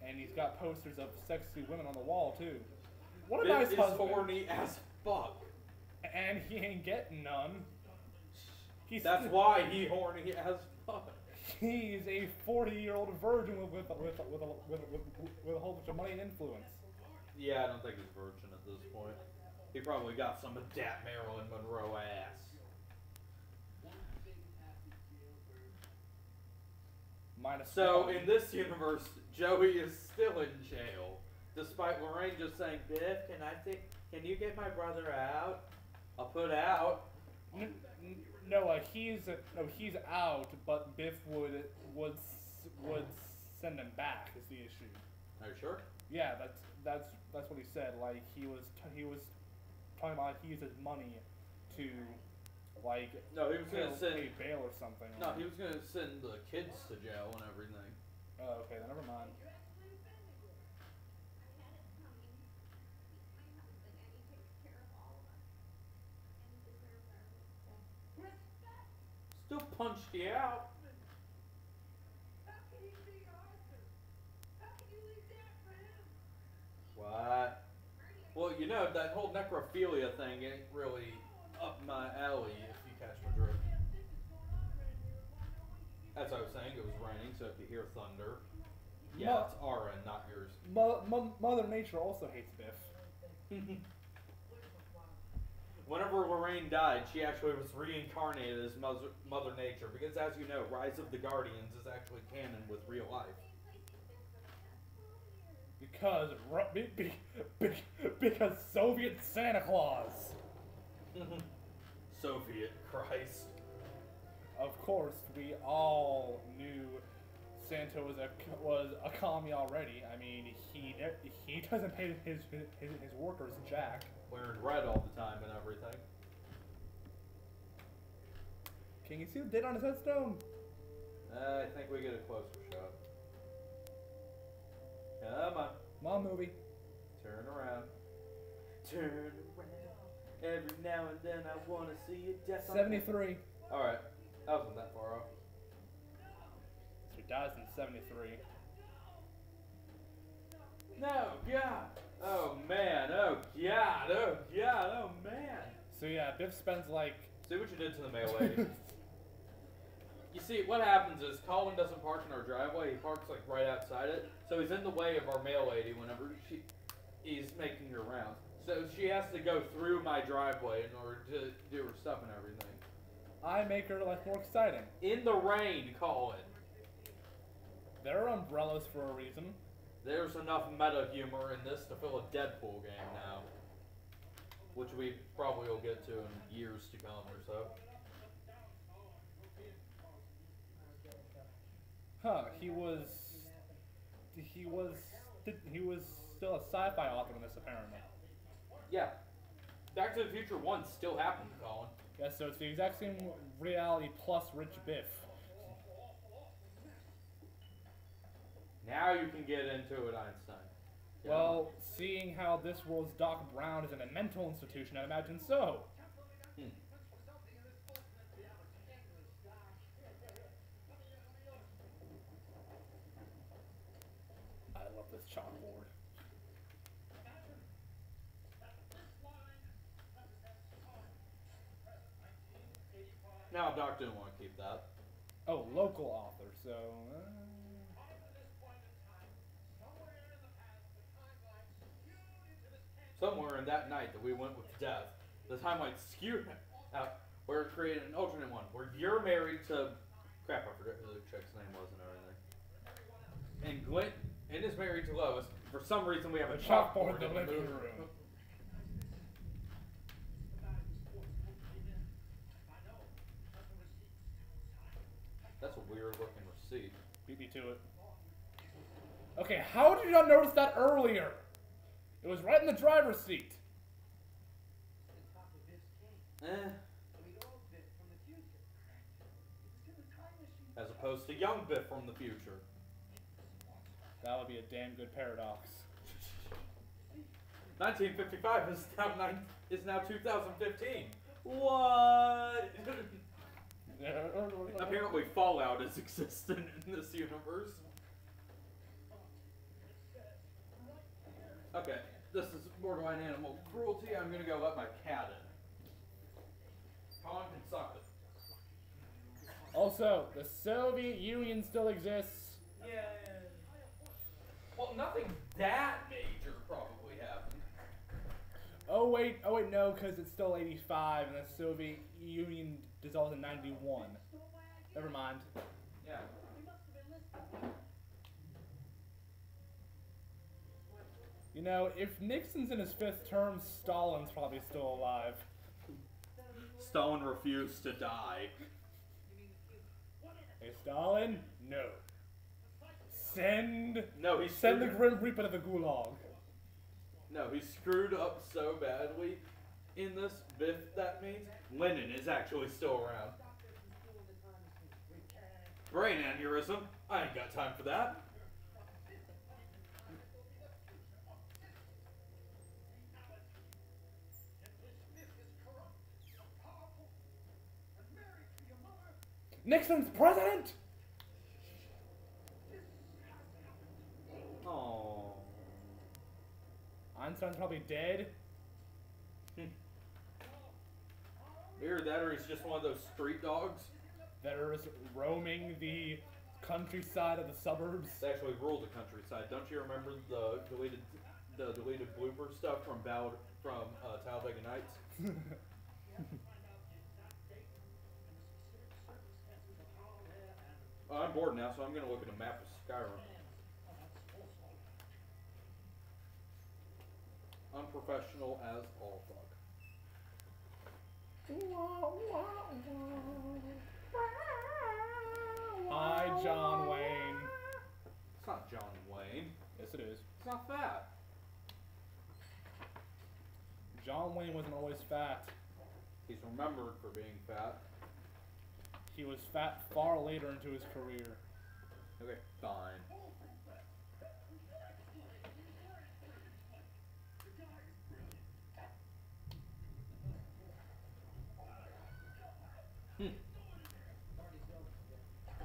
And he's got posters of sexy women on the wall, too. What a Biff nice is husband. horny as fuck. And he ain't getting none. That's why he horny as fuck. He's a 40-year-old virgin with a whole bunch of money and influence. Yeah, I don't think he's virgin at this point. He probably got some of that Marilyn Monroe ass. So, in this universe, Joey is still in jail. Despite Lorraine just saying, Biff, can you get my brother out? I'll put out. No, he's out, but Biff would send him back. Is the issue? Are you sure? Yeah, that's what he said. Like he was talking about like he used his money to Like, No, he was gonna pay send. bail or something. No, he was gonna send the kids to jail and everything. Oh, okay, then never mind. Still punched you out. What? Well, you know, that whole necrophilia thing ain't really up my alley, if you catch my drift. As I was saying, it was raining, so if you hear thunder, yeah, it's our end, not yours. Mother Nature also hates Biff. Whenever Lorraine died, she actually was reincarnated as Mother Nature, because as you know, Rise of the Guardians is actually canon with real life. Because Soviet Santa Claus. Soviet Christ. Of course, we all knew Santa was a commie already. I mean, he doesn't pay his workers jack. Wearing red all the time and everything. Can you see the date on his headstone? I think we get a closer shot. Come on. Mom movie. Turn around. Turn around. Every now and then I want to see you death. 73. Alright. That wasn't that far off. So he dies in 73. No, God. Oh, man. Oh, God. Oh, God. Oh, man. So yeah, Biff spends like... See what you did to the mail lady. You see, what happens is Colin doesn't park in our driveway. He parks like right outside it. So he's in the way of our mail lady whenever he's making her rounds. So she has to go through my driveway in order to do her stuff and everything. I make her life more exciting. In the rain, Colin. There are umbrellas for a reason. There's enough meta humor in this to fill a Deadpool game now. Which we probably will get to in years to come or so. Huh, he was still a sci-fi author in this, apparently. Yeah. Back to the Future 1 still happened, Colin. Yeah, so it's the exact same reality plus Rich Biff. Now you can get into it, Einstein. Yeah. Well, seeing how this world's Doc Brown is in a mental institution, I imagine so. I love this chalkboard. Now Doc didn't want to keep that. Oh, local author, so... Somewhere in that night that we went with death, the timeline skewed out. We're creating an alternate one where you're married to... Crap, I forgot who the chick's name was and everything. And Glenn is married to Lois. For some reason we have a chalkboard in the living room. That's a weird looking receipt. Beat me to it. Okay, how did you not notice that earlier? It was right in the driver's seat. As opposed to young Biff from the future. That would be a damn good paradox. 1955 is now 2015. What? Apparently Fallout is existent in this universe. Okay, this is borderline animal cruelty. I'm gonna go let my cat in. Colin can suck it. Also, the Soviet Union still exists. Yeah. Well, nothing that major probably happened. Oh wait, no, because it's still 85 and the Soviet Union dissolved in 91. Never mind. Yeah. You know, if Nixon's in his 5th term, Stalin's probably still alive. Stalin refused to die. Hey, Stalin? No. Send the Grim Reaper to the Gulag. No, he screwed up so badly in this, Biff, that means Lennon is actually still around. Brain aneurysm. I ain't got time for that. Nixon's president! Oh. Einstein's probably dead. Either that or he's just one of those street dogs. That are roaming the countryside of the suburbs. They actually rule the countryside. Don't you remember the deleted blooper stuff from Talladega Nights? I'm bored now, so I'm gonna look at a map of Skyrim. Unprofessional as all fuck. Hi, John Wayne. It's not John Wayne. Yes, it is. It's not fat. John Wayne wasn't always fat. He's remembered for being fat. He was fat far later into his career. Okay, fine.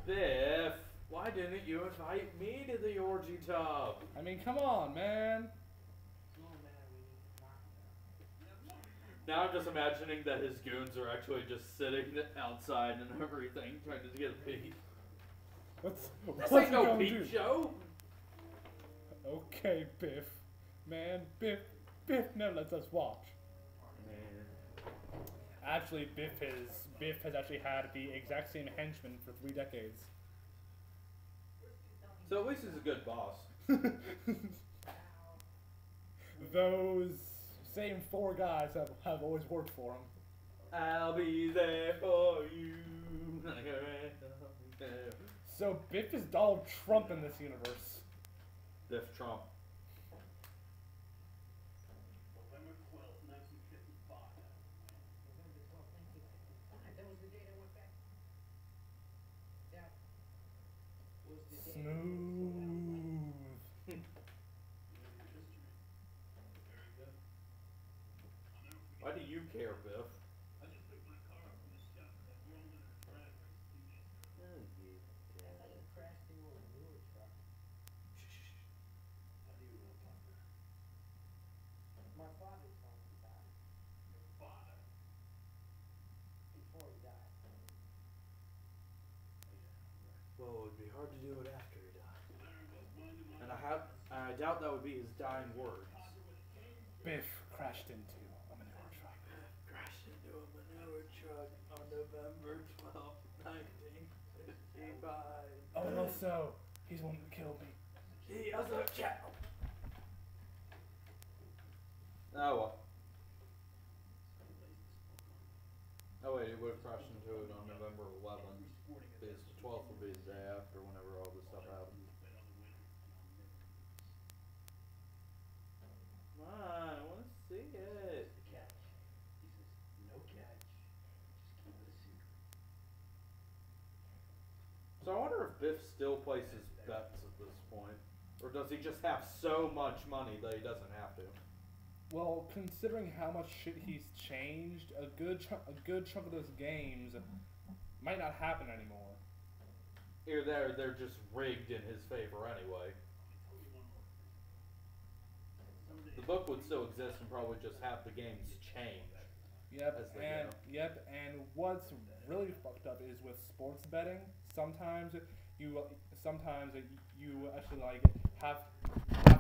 Biff, why didn't you invite me to the orgy tub? I mean, come on, man. Now I'm just imagining that his goons are actually just sitting outside and everything, trying to get a peek. What's This he ain't no gonna peep do? show. Okay, Biff. Man, Biff never lets us watch. Man. Actually, Biff has actually had the exact same henchman for 3 decades. So at least he's a good boss. Those same 4 guys have always worked for him. I'll be there for you. So Biff is Donald Trump in this universe. Biff Trump. November 12th, 1955. November 12th, 1955. That was the date I went back. That was the day. Smooth. Very good. Why do you care, Biff? I just picked my car up from the shop that rolled in the driveway 2 days ago. I crashed into a newer truck. How do you know, Tucker? My father told me about it. Your father? Before he died. Well, it would be hard to do it after he died. And I doubt that would be his dying words. Biff crashed into a manure truck. Crashed into a manure truck on November 12th, 1955. Oh no, so he's the one that killed me. He has a cat. Oh well. Oh wait, it would have crashed into it on November 11th. Because the 12th would be the day after, whenever all this stuff happened. Come on, I want to see it. The catch. He says, no catch. Just keep it a secret. So I wonder if Biff still places bets at this point. Or does he just have so much money that he doesn't have to? Well, considering how much shit he's changed, a good chunk of those games might not happen anymore. Either they're just rigged in his favor anyway. The book would still exist and probably just have the games change. Yep, As they go. and what's really fucked up is with sports betting. Sometimes you actually like have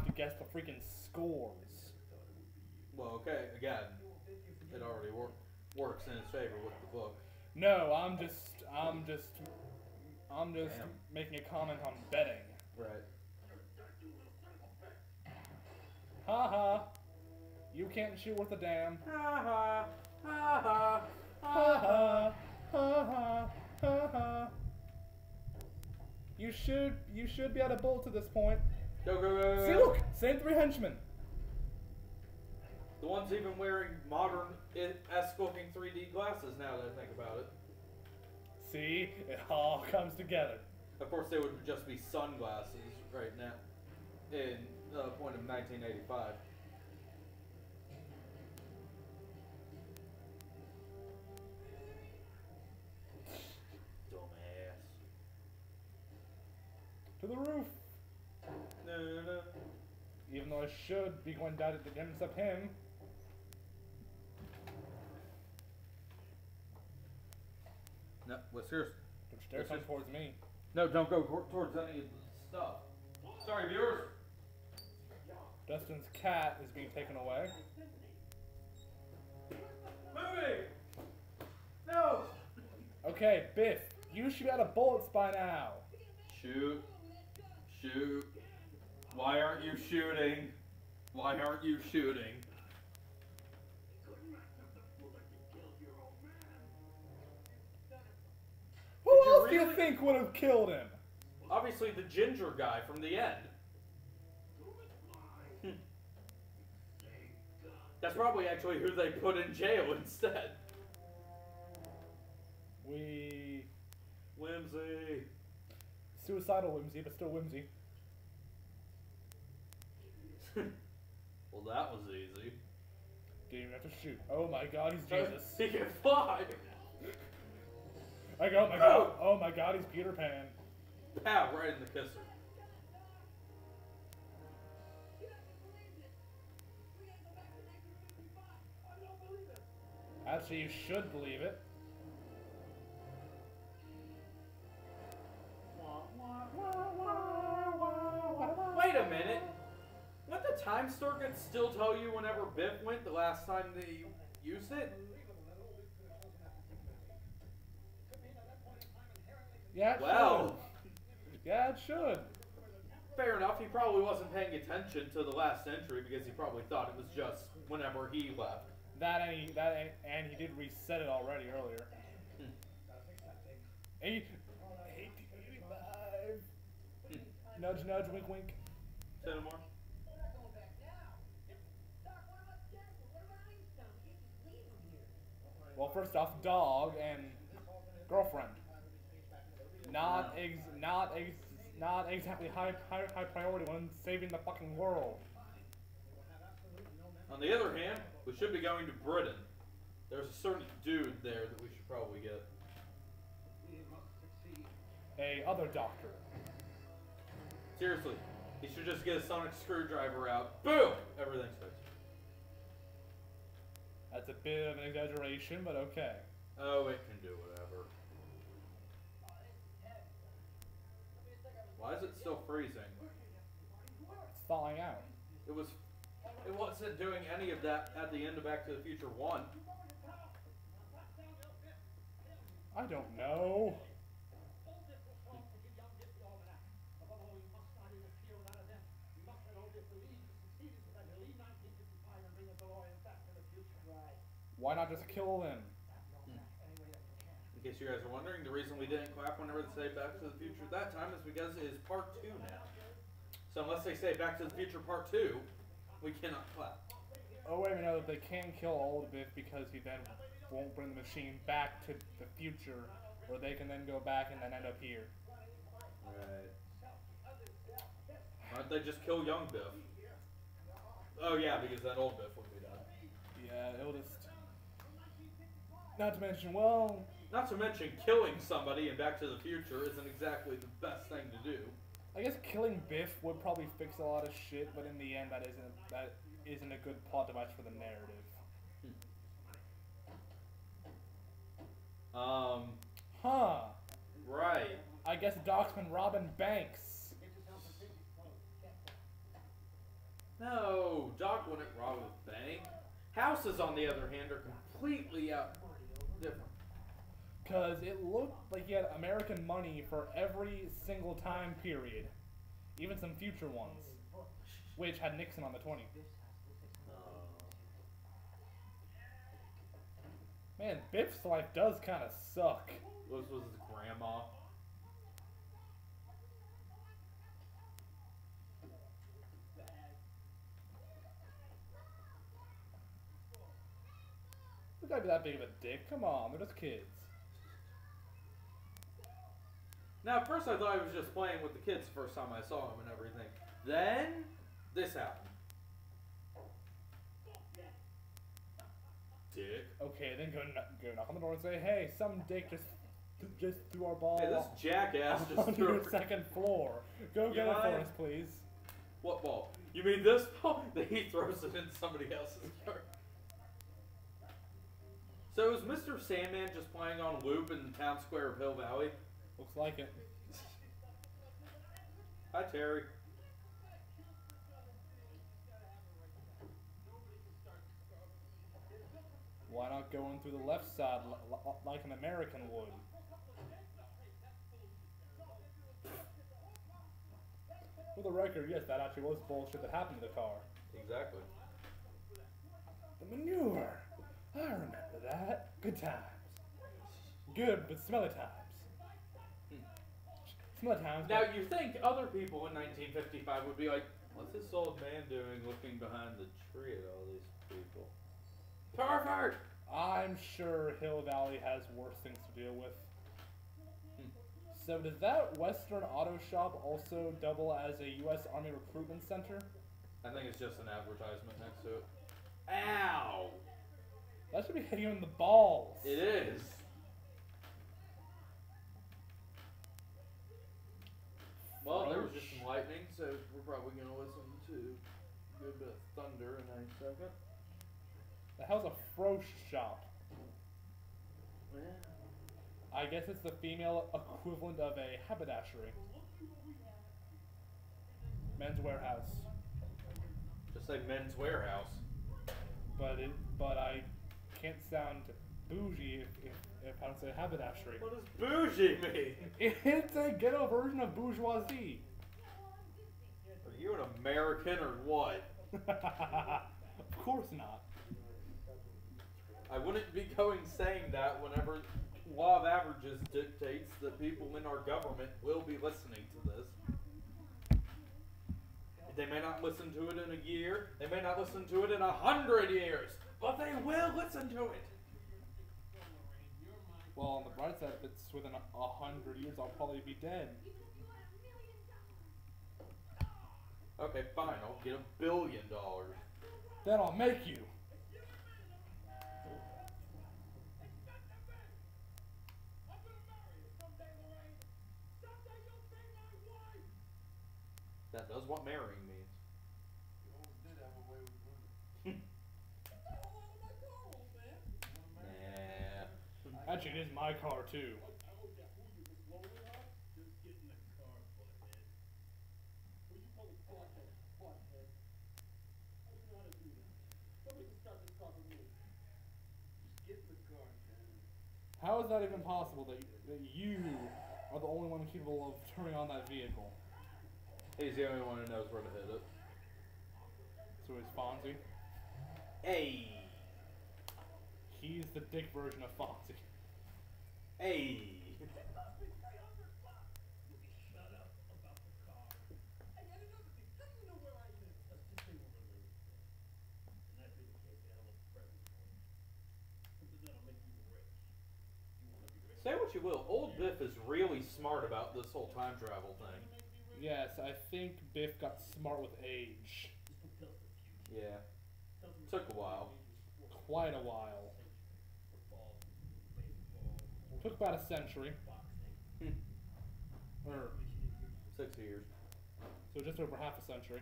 to guess the freaking scores. Well, okay, again, it already works in his favor with the book. No, I'm just Damn. making a comment on betting. Right. Haha. You can't shoot worth a damn. Ha ha, ha ha, Ha ha. Ha ha. Ha ha. You should be at a bolt at this point. Go, go, go, go. See, look, same 3 henchmen. The one's even wearing modern ass-looking 3D glasses now that I think about it. See? It all comes together. Of course, they would just be sunglasses right now in the point of 1985. Dumbass. To the roof! No. Even though I should be going down to intercept him. No, Whiskers. Don't you dare come towards me. No, don't go towards any of the stuff. Sorry, viewers. Dustin's cat is being taken away. Movie! No! Okay, Biff, you should be out of bullets by now. Shoot. Shoot. Why aren't you shooting? Why aren't you shooting? Who Did you else do you really- think would have killed him? Obviously the ginger guy from the end. That's probably actually who they put in jail instead. Whimsy. Suicidal whimsy, but still whimsy. Well, that was easy. Didn't even have to shoot. Oh my god, he's Jesus. He can fly. I go, oh my god. Oh my god, he's Peter Pan. Pow, right in the kisser. Actually, you should believe it. Wait a minute. Wouldn't the time circuit still tell you whenever Biff went the last time they used it? Yeah, it Well, should. Yeah, it should. fair enough. He probably wasn't paying attention to the last entry because he probably thought it was just whenever he left. And he did reset it already earlier. 1885. Nudge, nudge, wink, wink. Say no more. Well, first off, dog and girlfriend. Not exactly high priority when saving the fucking world. On the other hand, we should be going to Britain. There's a certain dude there that we should probably get. A other doctor. Seriously, he should just get a sonic screwdriver out. Boom! Everything's fixed. That's a bit of an exaggeration, but okay. Oh, it can do whatever. Why is it still freezing? It's thawing out. It wasn't doing any of that at the end of Back to the Future 1. I don't know. Why not just kill them? In case you guys are wondering, the reason we didn't clap whenever they say Back to the Future that time is because it is part 2 now. So unless they say Back to the Future part 2, we cannot clap. Oh wait a minute, they can kill Old Biff because he then won't bring the machine back to the future, or they can then go back and then end up here. Right. Why don't they just kill young Biff? Oh yeah, because that old Biff would be done. Yeah, it'll just... Not to mention, well... Not to mention, killing somebody in Back to the Future isn't exactly the best thing to do. I guess killing Biff would probably fix a lot of shit, but in the end, that isn't a good plot device for the narrative. Huh. Right. I guess Doc's been robbing banks. No, Doc wouldn't rob a bank. Houses, on the other hand, are completely different. Because it looked like he had American money for every single time period. Even some future ones. Which had Nixon on the 20. Man, Biff's life does kind of suck. This was his grandma. You gotta be that big of a dick. Come on, they're just kids. Now, at first I thought he was just playing with the kids the first time I saw him and everything. Then, this happened. Dick. Okay, then go knock on the door and say, hey, some dick just threw our ball Hey, this jackass just on threw your second floor. Go get it for us, please. What ball? You mean this ball? Then he throws it in somebody else's yard. So is Mr. Sandman just playing on loop in the town square of Hill Valley? Looks like it. Hi, Terry. Why not go in through the left side like an American would? For the record, yes, that actually was bullshit that happened to the car. Exactly. The manure! I remember that. Good times. Good, but smelly times. Smelly times. Now, you think other people in 1955 would be like, what's this old man doing looking behind the tree at all these people? Pervert! I'm sure Hill Valley has worse things to deal with. So does that Western Auto Shop also double as a U.S. Army recruitment center? I think it's just an advertisement next to it. Ow! That should be hitting you in the balls. It is. Well, there was just some lightning, so we're probably going to listen to a good bit of thunder in a second. The hell's a frosh shop? Yeah. I guess it's the female equivalent of a haberdashery. Men's warehouse. Just say men's warehouse. But I can't sound bougie if I don't say haberdashery. What does bougie mean? It's a ghetto version of bourgeoisie. Are you an American or what? Of course not. I wouldn't be saying that whenever law of averages dictates that people in our government will be listening to this. They may not listen to it in a year, they may not listen to it in 100 years, but they will listen to it. Well, on the bright side, if it's within 100 years, I'll probably be dead. Okay, fine, I'll get $1 billion. Then I'll make you. That does what marrying means. You always did have a way with women. Nah. Actually, it is my car, too. Just get in the car, butthead. Will you call it butthead? Butthead. How do you know how to do that? Somebody can start this car for me. Just get in the car, man. How is that even possible that you are the only one capable of turning on that vehicle? He's the only one who knows where to hit it. So is Fonzie. Hey! He's the dick version of Fonzie. Hey! Shut up about the car. Hey, and another thing, how do you know where I live? Let's just say we're related. And that being the case, I have a present for you. Something that'll make you rich. You wanna be rich? Say what you will, old Biff is really smart about this whole time travel thing. Yes, I think Biff got smart with age. This book tells the future. Yeah. Tells me Took a while. Quite a while. Football, baseball, Took about a century. boxing. Or, 6 years. so just over half a century.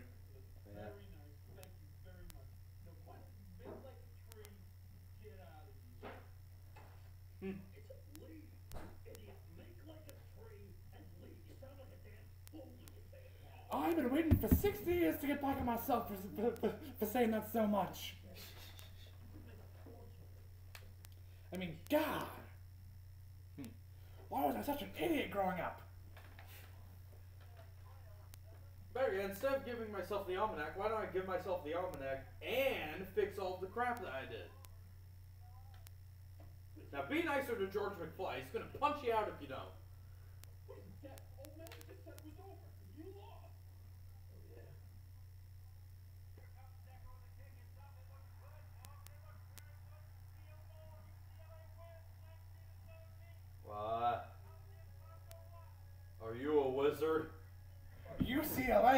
Yeah. Very nice. Thank you very much. No, what? Bend like a tree. Get out of here. It's a leave. Idiot. Make like a tree and leave. You sound like a damn fool when you say it. I've been waiting for 60 years to get back at myself for saying that so much. I mean, God! Why was I such an idiot growing up? Better yet, instead of giving myself the almanac, why don't I give myself the almanac and fix all the crap that I did? Now be nicer to George McFly. He's gonna punch you out if you don't. What is that? Old man, I just said it was over. You lost. Oh yeah.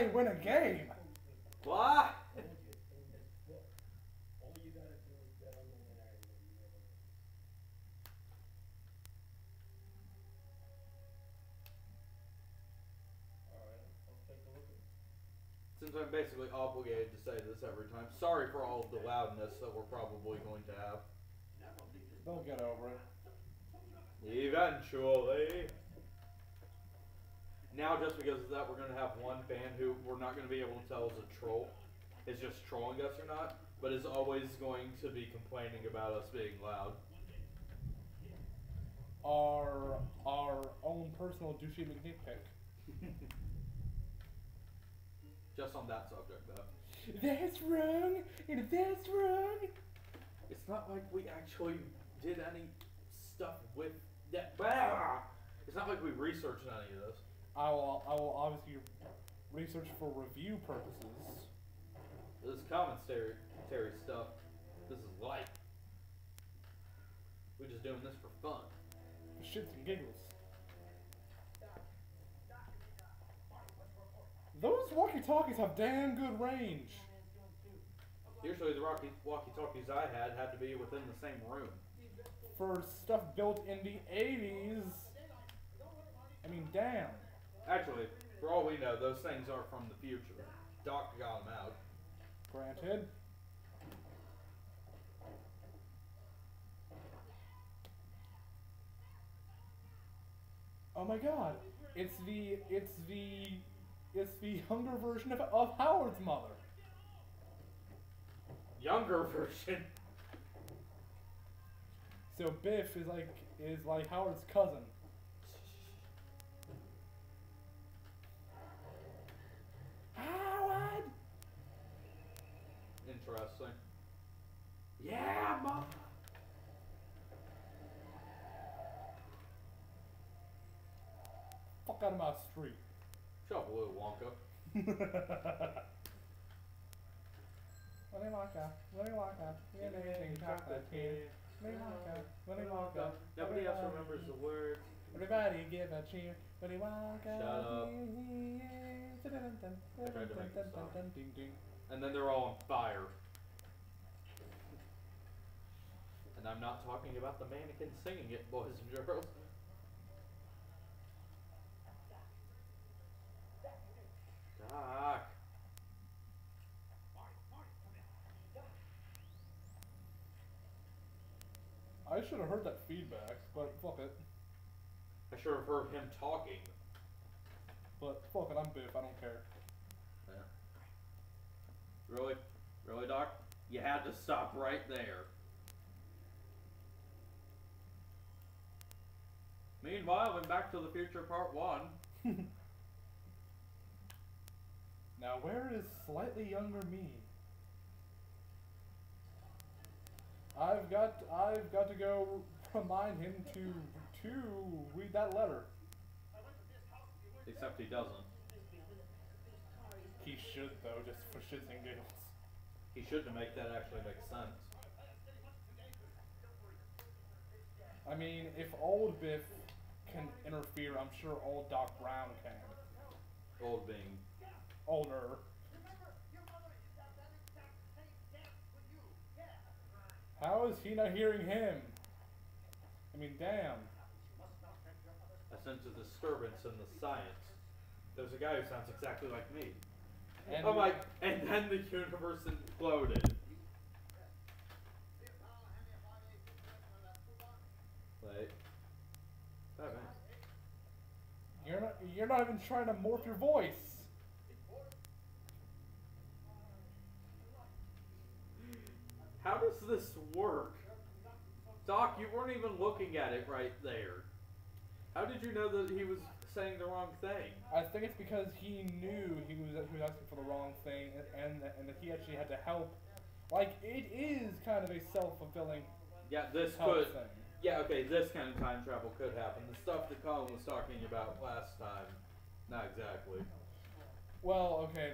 I win a game. What? Told you, in this book, all you gotta do is bet on the winner and you'll never lose. Alright, I'll take a look at it. Since I'm basically obligated to say this every time, sorry for all of the loudness that we're probably going to have. They'll get over it. Eventually. Now, just because of that, we're going to have one fan who we're not going to be able to tell is a troll, is just trolling us or not, but is always going to be complaining about us being loud. Our own personal douchey McNitpick. Just on that subject, though. That's wrong, and that's wrong. It's not like we actually did any stuff with that. Blah! It's not like we researched any of this. I will obviously research for review purposes. This is commentary stuff. This is light. We're just doing this for fun. For shits and giggles. Those walkie-talkies have damn good range. Usually the walkie-talkies I had to be within the same room. For stuff built in the 80s. I mean, damn. Actually, for all we know, those things are from the future. Doc got them out. Granted. Oh my god. It's the younger version of Howard's mother. Younger version. So Biff is like Howard's cousin. Howard! Interesting. Yeah, Mom. Fuck out of my street. Shut up, little Wonka. Willy Wonka, the amazing chocolate kid. Willy Wonka, Nobody else remembers the words. Everybody give a cheer. Willy Wonka. Shut up. I tried to make this song. And then they're all on fire. And I'm not talking about the mannequin singing it, boys and girls. Doc. I should have heard that feedback, but fuck it. I should have heard him talking. But fuck it, I'm Biff, I don't care. Yeah. Really? Really, Doc? You had to stop right there. Meanwhile, in Back to the Future Part 1. Now where is slightly younger me? I've got to go remind him to read that letter. Except he doesn't. He should though, just for shits and giggles. He should to make that actually make sense. I mean, if old Biff can interfere, I'm sure old Doc Brown can. Old being. Older. How is he not hearing him? I mean, damn. I sense a disturbance in the science. There's a guy who sounds exactly like me. And Oh my! And then the universe imploded. Wait. Batman. You're not even trying to morph your voice. How does this work? Doc, you weren't even looking at it right there. How did you know that he was saying the wrong thing? I think it's because he knew he was asking for the wrong thing, and that he actually had to help. Like, it is kind of a self-fulfilling Yeah, this help could. thing. Yeah, okay, this kind of time travel could happen. The stuff that Colin was talking about last time, not exactly. Well, okay,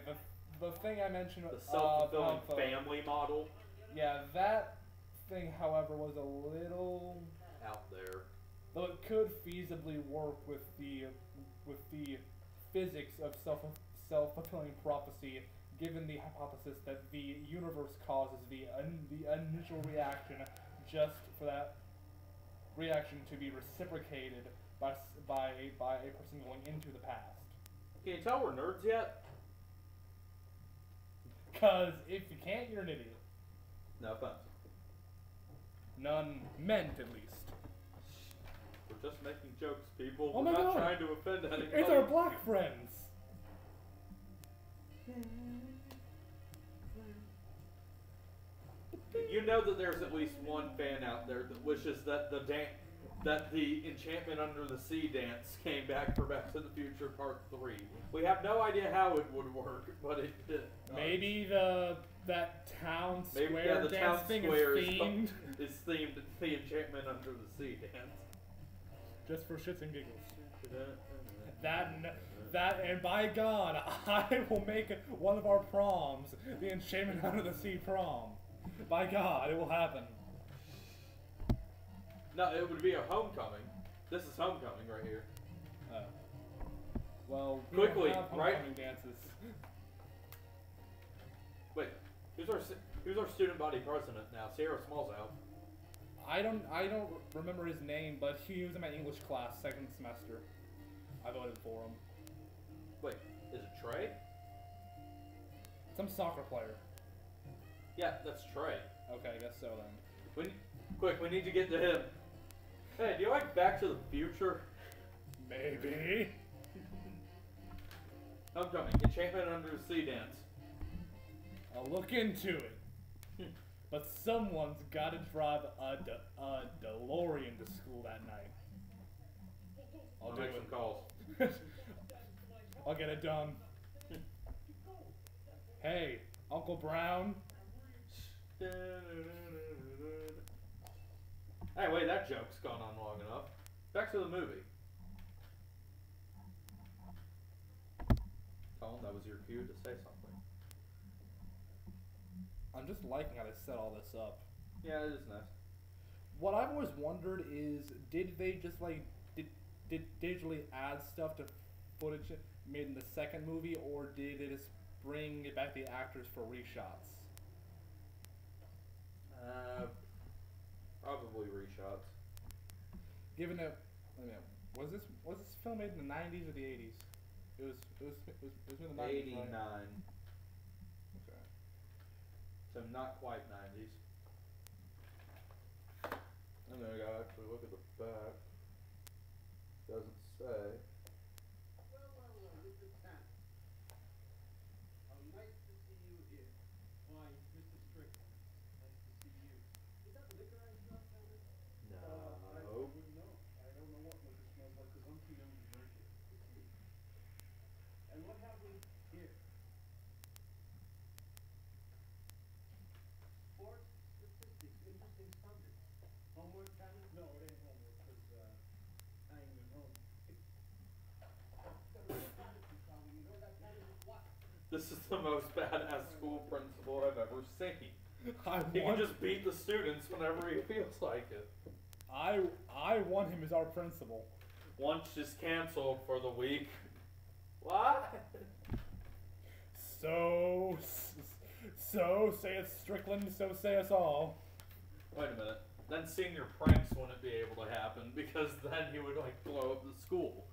the thing I mentioned. The self-fulfilling about the- family model Yeah, that thing, however, was a little. out there. Though it could feasibly work with the physics of self-fulfilling prophecy, given the hypothesis that the universe causes the initial reaction, just for that reaction to be reciprocated by a person going into the past. Can you tell we're nerds yet? Cause if you can't, you're an idiot. No offense. None meant, at least. We're just making jokes, people. Oh We're my not God. trying to offend anybody. It's our black friends. You know that there's at least one fan out there that wishes that the Enchantment Under the Sea dance came back for Back to the Future Part 3. We have no idea how it would work, but it did. Maybe that town Maybe, square yeah, the dance town thing square is themed. is themed to the Enchantment Under the Sea dance. Just for shits and giggles. That and by God, I will make one of our proms the Enchantment Under the Sea prom. By God, it will happen. No, it would be a homecoming. This is homecoming right here. Well, we Quickly, don't have right? homecoming dances. Wait, who's our student body president now? Sierra Small's out. I don't remember his name, but he was in my English class second semester. I voted for him. Wait, is it Trey? Some soccer player. Yeah, that's Trey. Okay, I guess so then. We need to get to him. Hey, do you like Back to the Future? Maybe. Homecoming, Enchantment Under the Sea dance. I'll look into it. But someone's got to drive a DeLorean to school that night. I'll do make it. some calls. I'll get it done. Hey, Uncle Brown. Hey, wait, that joke's gone on long enough. Back to the movie. Colin, that was your cue to say something. I'm just liking how they set all this up. Yeah, it is nice. What I've always wondered is, did they just did digitally add stuff to footage made in the second movie, or did they just bring back the actors for reshots? Probably reshots. Given that, was this film made in the 90s or the 80s? It was in the 90s, 89. right? Okay. So not quite 90s. And then I gotta actually look at the back. Doesn't say. Well, Mr. Tanner. Nice to see you here. Why, Mr. Strickland. Nice to see you. Is that liquor I smell, Tanner? I No. wouldn't know. I don't know what liquor smells like because I'm too young to drink it. And what have we here? Sports, statistics, interesting subjects. Homework, Tanner? No, it ain't homework because I ain't even home. You know that Tanner is what? This is the most badass school principal I've ever seen. I He can want, just beat the students whenever he feels like it. I want him as our principal. Lunch is canceled for the week. What? So saith Strickland, so say us all. Wait a minute. Then senior pranks wouldn't be able to happen because then he would like blow up the school.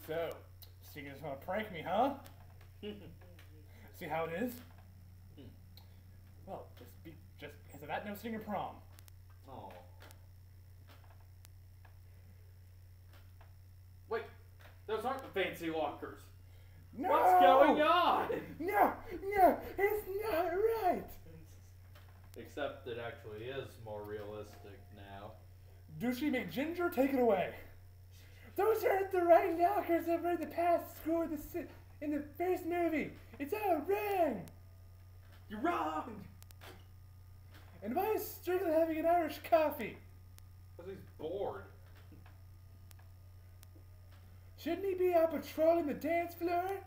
So, you just want to prank me, huh? See how it is? Well, just because of that, no senior prom. Oh. Wait, those aren't the fancy lockers. No! What's going on? No, it's not right. Except it actually is more realistic now. Douchey McGinger, take it away. Those aren't the right lockers that were in the past school in the first movie. It's all wrong. You're wrong! And why is Strickland having an Irish coffee? Because he's bored. Shouldn't he be out patrolling the dance floor?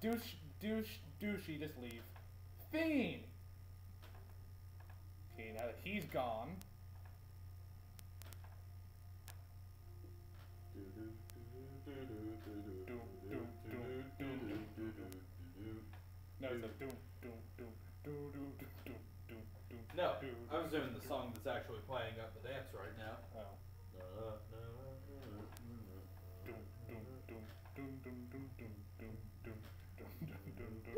Douchey, just leave. Fiend. Okay, now that he's gone. No, it's a doom, doom, doom, doom, doom, doom, doom, doom, doom. No, I was doing the song that's actually playing at the dance right now. Oh. Doom, doom, doom, doom, doom, doom, doom, doom, doom, doom, doom, doom, doom,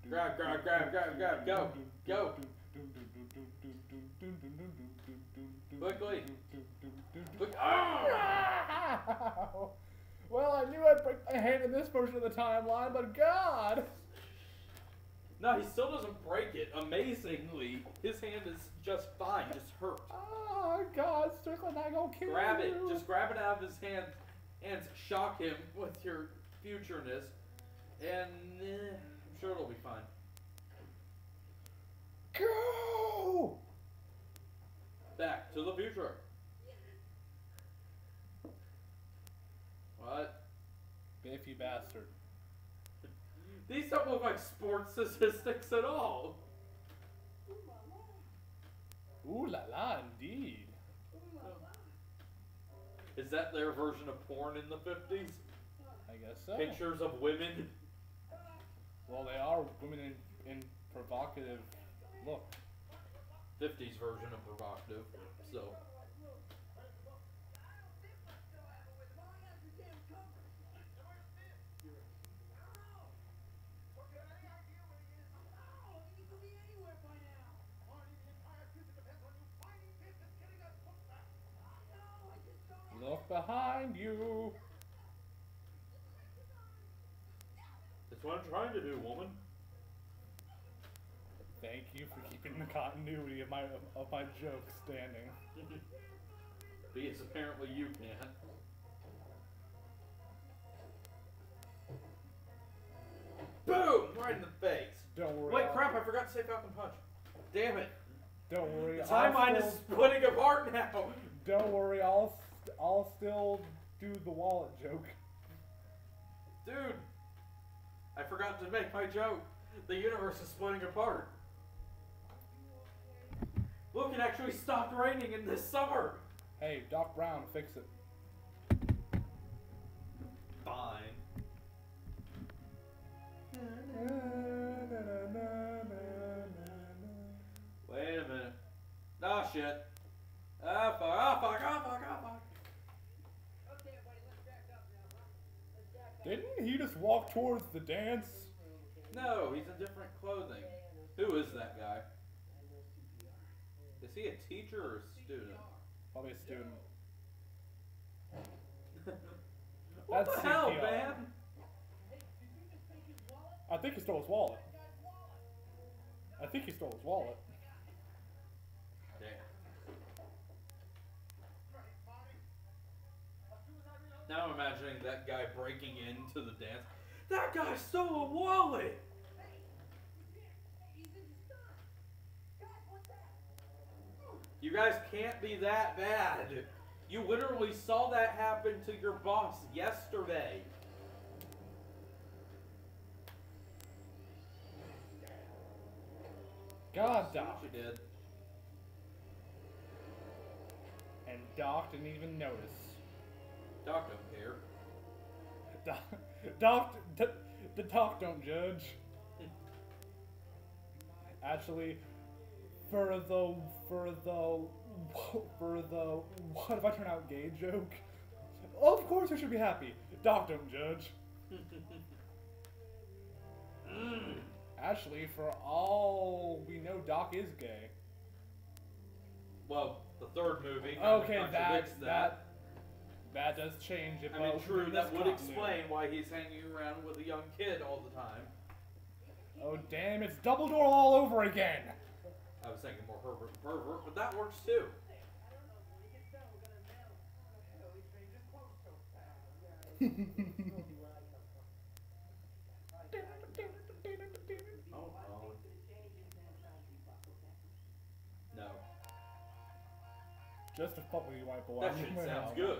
Grab, grab, grab, grab, grab, go, go. Quickly. Quick. Ow! Well, I knew I'd break my hand in this version of the timeline, but God! No, he still doesn't break it. Amazingly, his hand is just fine, just hurt. Oh God, Strickland not gonna kill Grab it. you. Just grab it out of his hand and shock him with your futureness, and I'm sure it'll be fine. Go! Back to the future. What? Biff, you bastard. These don't look like sports statistics at all. Ooh la la, indeed. Is that their version of porn in the 50s? I guess so. Pictures of women? Well, they are women in provocative look. 50s version of provocative, so. Look behind you. That's what I'm trying to do, woman. Thank you for keeping the continuity of my jokes standing. Because apparently you can't. Boom! Right in the face. Don't worry. Wait, crap! I forgot to say Falcon Punch. Damn it! Don't worry. The timeline is splitting apart now. Don't worry. I'll still do the wallet joke. Dude, I forgot to make my joke. The universe is splitting apart. Look, it actually stopped raining in this summer. Hey, Doc Brown, fix it. Fine. Wait a minute. Ah, shit. Ah, fuck, ah, fuck, ah, fuck, ah, fuck. Okay, everybody, let's back up now, huh? Let's back up. Didn't he just walk towards the dance? No, he's in different clothing. Who is that guy? Is he a teacher or a student? Probably a student. What That's the hell, CPR. man? I think he stole his wallet. I think he stole his wallet. Damn. Now I'm imagining that guy breaking into the dance. That guy stole a wallet! You guys can't be that bad. You literally saw that happen to your boss yesterday. God, See Doc. what you did. And Doc didn't even notice. Doc don't care. The Doc don't judge. Actually, for the what if I turn out gay joke? Of course we should be happy. Doc don't judge. Actually, for all we know, Doc is gay. Well, the third movie kinda Okay, contradicts that does change it. I mean, but true, in that this would continuity- explain why he's hanging around with a young kid all the time. Oh damn! It's Dumbledore all over again. I was thinking more Herbert the Pervert, but that works too. Oh, oh. No. Just to fuck with you, white boy. That shit sounds good.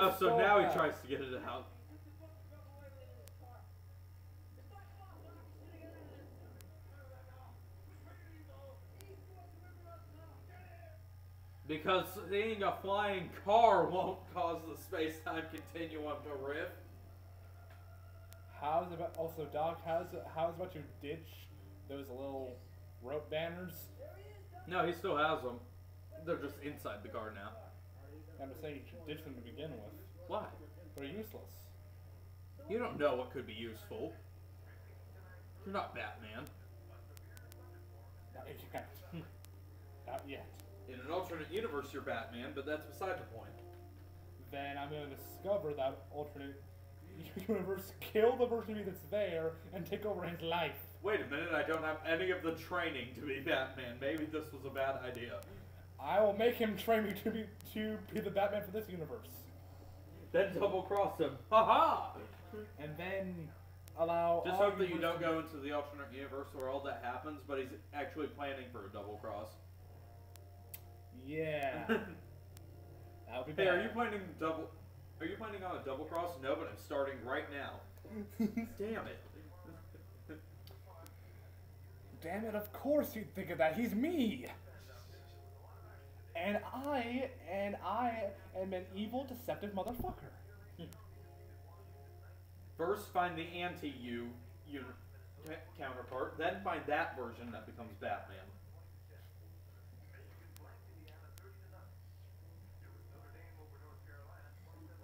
Oh, so go now back. he tries to get it out. Because seeing a flying car won't cause the space-time continuum to rift. How's about also Doc? How's about you ditch those little rope banners? No, he still has them. They're just inside the car now. I'm just saying you should ditch them to begin with. Why? They're useless. You don't know what could be useful. You're not Batman. Not yet. Not yet. In an alternate universe, you're Batman, but that's beside the point. Then I'm going to discover that alternate universe, kill the version of me that's there, and take over his life. Wait a minute, I don't have any of the training to be Batman. Maybe this was a bad idea. I will make him train me to be the Batman for this universe. Then double cross him. Haha! And then allow Just all hope that you don't universes- go into the alternate universe where all that happens, but he's actually planning for a double cross. Yeah. That would be Hey, bad. are you planning on a double cross? No, but I'm starting right now. Damn it. Damn it, of course you'd think of that. He's me. And I am an evil, deceptive motherfucker. First, find the anti-you counterpart, then find that version that becomes Batman.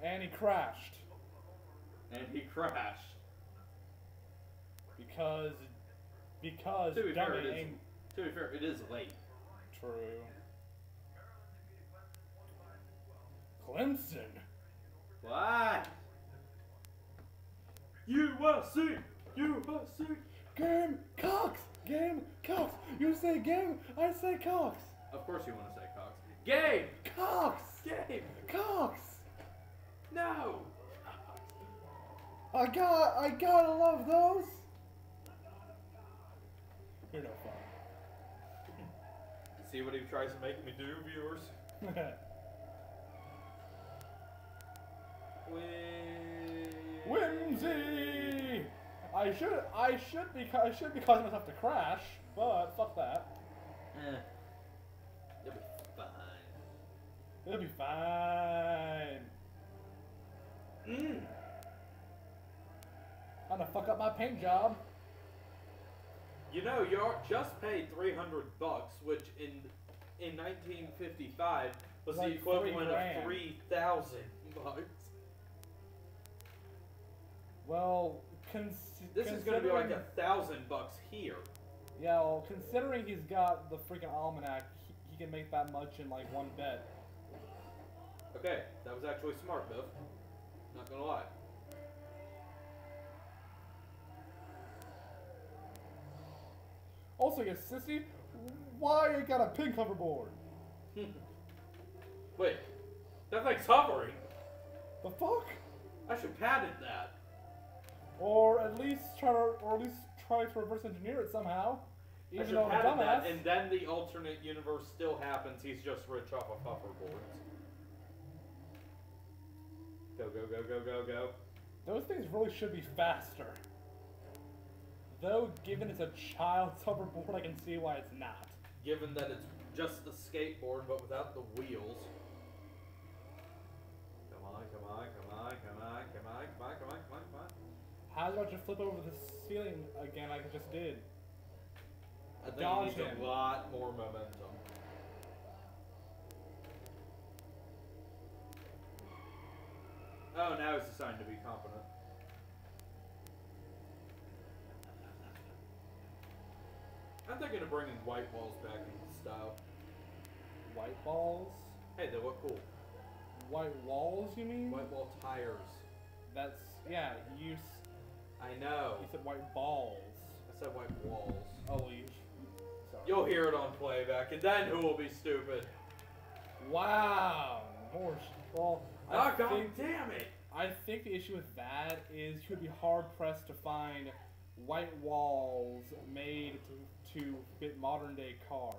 And he crashed. And he crashed. Because To be fair, dummy ain't it is late. true. Clemson. What? USC! USC! Game Cox! Game Cox! You say game, I say Cox! Of course you want to say Cox. Game! Cox! Game! Cox! No! I gotta love those! You're no fun. See what he tries to make me do, viewers? Whimsy! I should be causing myself to crash, but fuck that. You'll be fine. It'll be fine. I'm gonna fuck up my paint job. You know, you just paid $300, which in 1955 was Like the equivalent $3,000. of $3,000. Well, This is going to be like $1,000 here. Yeah, well, considering he's got the freaking almanac, he can make that much in like one bet. Okay, that was actually smart, Biff. Not gonna lie. Also, you sissy, why you got a pink hoverboard? Wait, that thing's hovering. The fuck? I should patent that. Or at least try to reverse engineer it somehow. I Even should though I'm a patent dumbass. that, and then the alternate universe still happens. He's just rich off of hoverboards. Go, go, go, go, go, go. Those things really should be faster. Though, given it's a child's hoverboard, I can see why it's not. Given that it's just a skateboard, but without the wheels. Come on, come on, come on, come on, come on, come on, come on, come on, come on. How about you flip over the ceiling again like I just did? I think Dodge he needs him. a lot more momentum. Oh, now he's assigned to be competent. I'm thinking of bringing white walls back into style. White balls? Hey, they look cool. White walls, you mean? White wall tires. That's, yeah, you I know. said white balls. I said white walls. Oh, well, sorry. You'll hear it on playback, and then who will be stupid? Wow. More, well, Oh, god damn it! I think the issue with that is you would be hard pressed to find white walls made to fit modern day cars.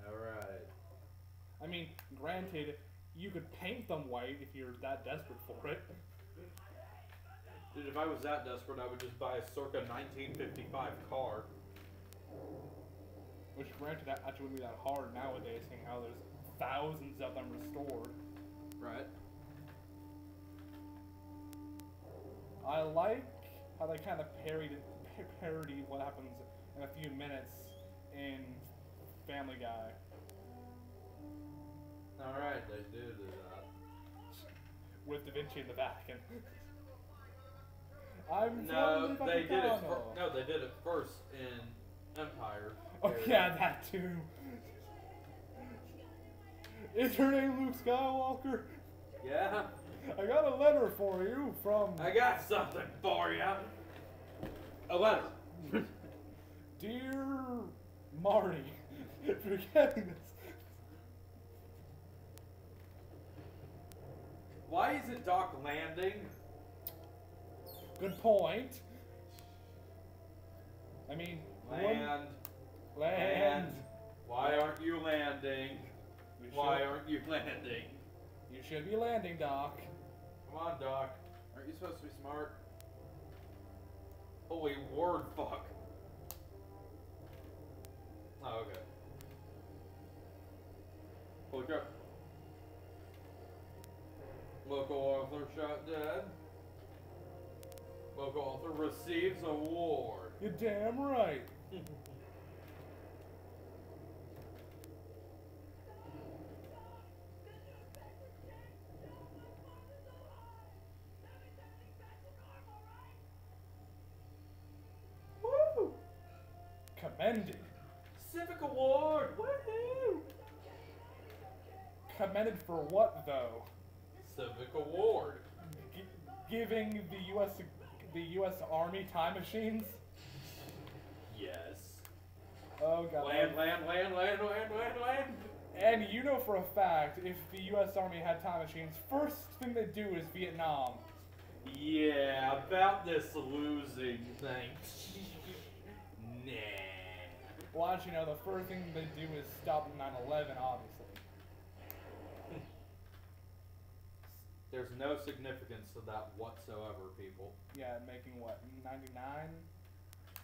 Alright. I mean, granted, You could paint them white if you're that desperate for it. Dude, if I was that desperate, I would just buy a circa 1955 car. Which, granted, that actually wouldn't be that hard nowadays, seeing how there's thousands of them restored. Right. I like how they kind of parodied what happens in a few minutes in Family Guy. Alright, they do that. With Da Vinci in the back. And I'm No, totally they did it. Vaticano. No, they did it first in Empire. Oh yeah, that too. Is her name Luke Skywalker? Yeah. I got a letter for you from I got something for you. A letter. Dear Marty. Forgetting this. Why is it Doc landing? Good point. I mean, Land. land. Why aren't you landing? You Why should, aren't you landing? you should be landing, Doc. Come on, Doc. Aren't you supposed to be smart? Holy word, fuck. Oh, okay. Holy crap. Local author shot dead. Local author receives award. You're damn right. Woo! Commended. Civic award! Woohoo! Commended for what, though? Civic award. Giving the U.S. Army time machines? Yes. Oh god. Land. And you know for a fact, if the U.S. Army had time machines, first thing they do is Vietnam. Yeah, about this losing thing. Nah. Well, actually, no, the first thing they do is stop 9/11, obviously. There's no significance to that whatsoever, people. Yeah, making what, 99?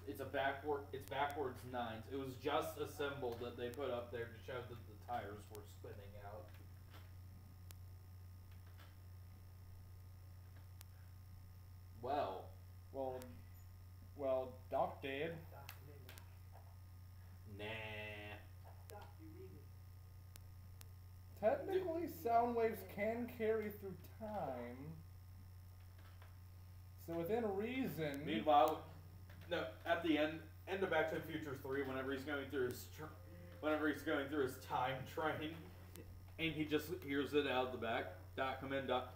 It's backwards nines. It was just a symbol that they put up there to show that the tires were spinning out. Well, Doc did. Nah. Technically, sound waves can carry through time. So within reason. Meanwhile, no, at the end of Back to the Future 3, whenever he's going through his time train, and he just hears it out of the back. Doc, come in, Doc.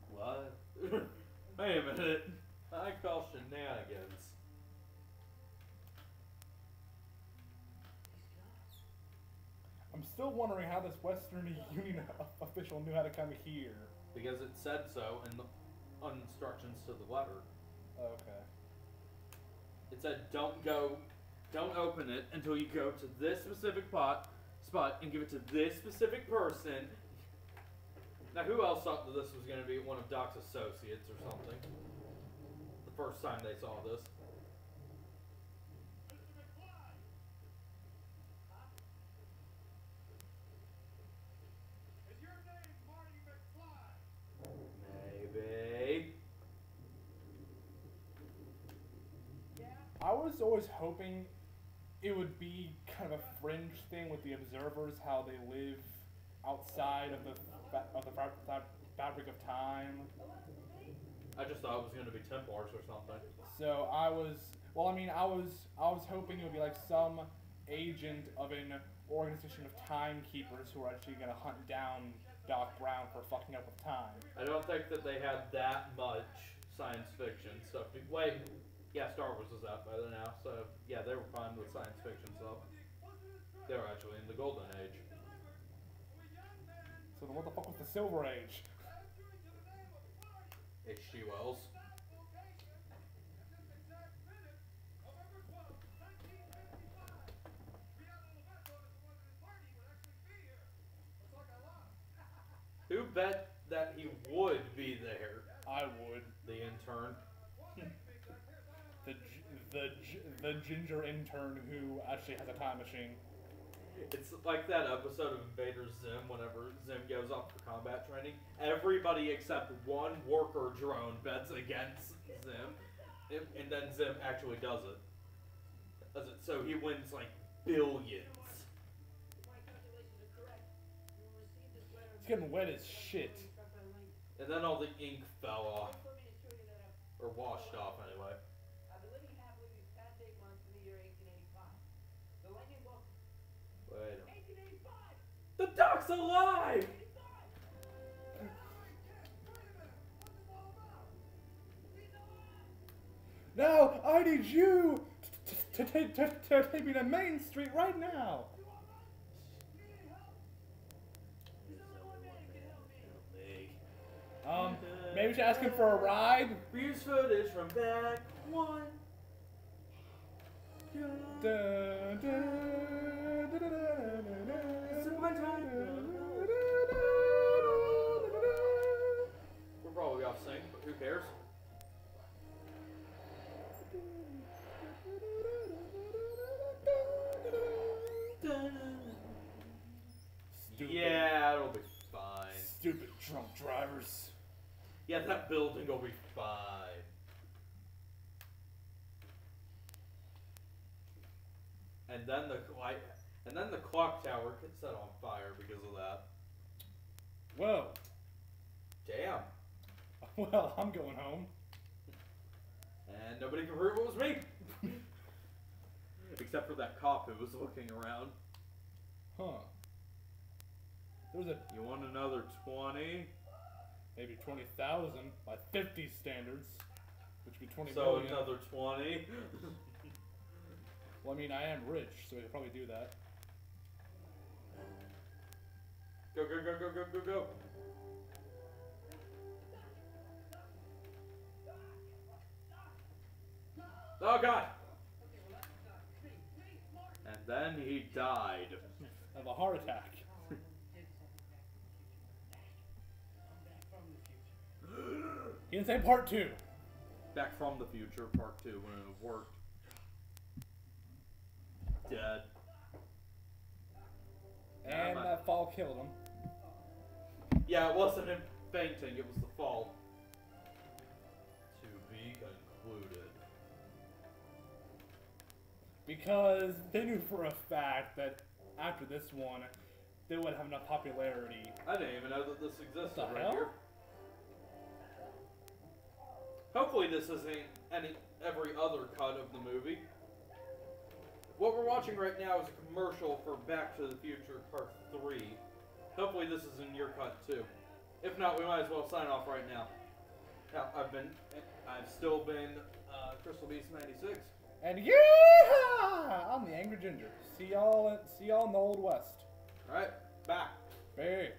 What? Wait a minute. I call shenanigans. I'm still wondering how this Western Union official knew how to come here. Because it said so in the instructions to the letter. Okay. It said, don't open it until you go to this specific spot and give it to this specific person. Now, who else thought that this was going to be one of Doc's associates or something? The first time they saw this. Is your name Marty McFly? Maybe. I was always hoping it would be kind of a fringe thing with the observers, how they live outside of the fabric of time. I just thought it was going to be Templars or something. So I was hoping it would be like some agent of an organization of timekeepers who are actually going to hunt down Doc Brown for fucking up with time. I don't think that they had that much science fiction stuff. Wait, yeah, Star Wars was out by then now, so yeah, they were fine with science fiction stuff. They were actually in the Golden Age. So then what the fuck was the Silver Age? H.G. Wells. Who bet that he would be there. I would. The intern. The ginger intern who actually has a time machine. It's like that episode of Invader Zim whenever Zim goes off for combat training. Everybody except one worker drone bets against Zim. And then Zim actually does it. So he wins like billions. It's getting wet as shit. And then all the ink fell off. Or washed off anyway. Wait a minute. The duck's alive! No, I need you to take me to Main Street right now. Maybe we should ask him for a ride. Use footage from back one. We're probably off sync, but who cares? Stupid. Yeah, it'll be fine. Stupid drunk drivers. Yeah, that building will be fine. And then the clock tower gets set on fire because of that. Whoa. Damn. Well, I'm going home. And nobody can prove it was me. Except for that cop who was looking around. Huh. There was a You want another 20? maybe 20,000 by 50 standards, which would be 20 So million. another 20? Well, I mean, I am rich, so I could probably do that. Go, go, go, go, go, go, go. Oh god! And then he died. Of a heart attack. He didn't say part 2. Back from the future, part 2, when it worked. Dead. And that fall killed him. Yeah, it wasn't him fainting, it was the fall. To be concluded. Because they knew for a fact that after this one, they would have enough popularity. I didn't even know that this existed What the right hell? here. Hopefully this isn't every other cut of the movie. What we're watching right now is a commercial for Back to the Future Part 3. Hopefully this is in your cut too. If not, we might as well sign off right now. I've still been Crystal Beast 96. And yeah, I'm the Angry Ginger. See y'all in the Old West. Alright, back. Hey.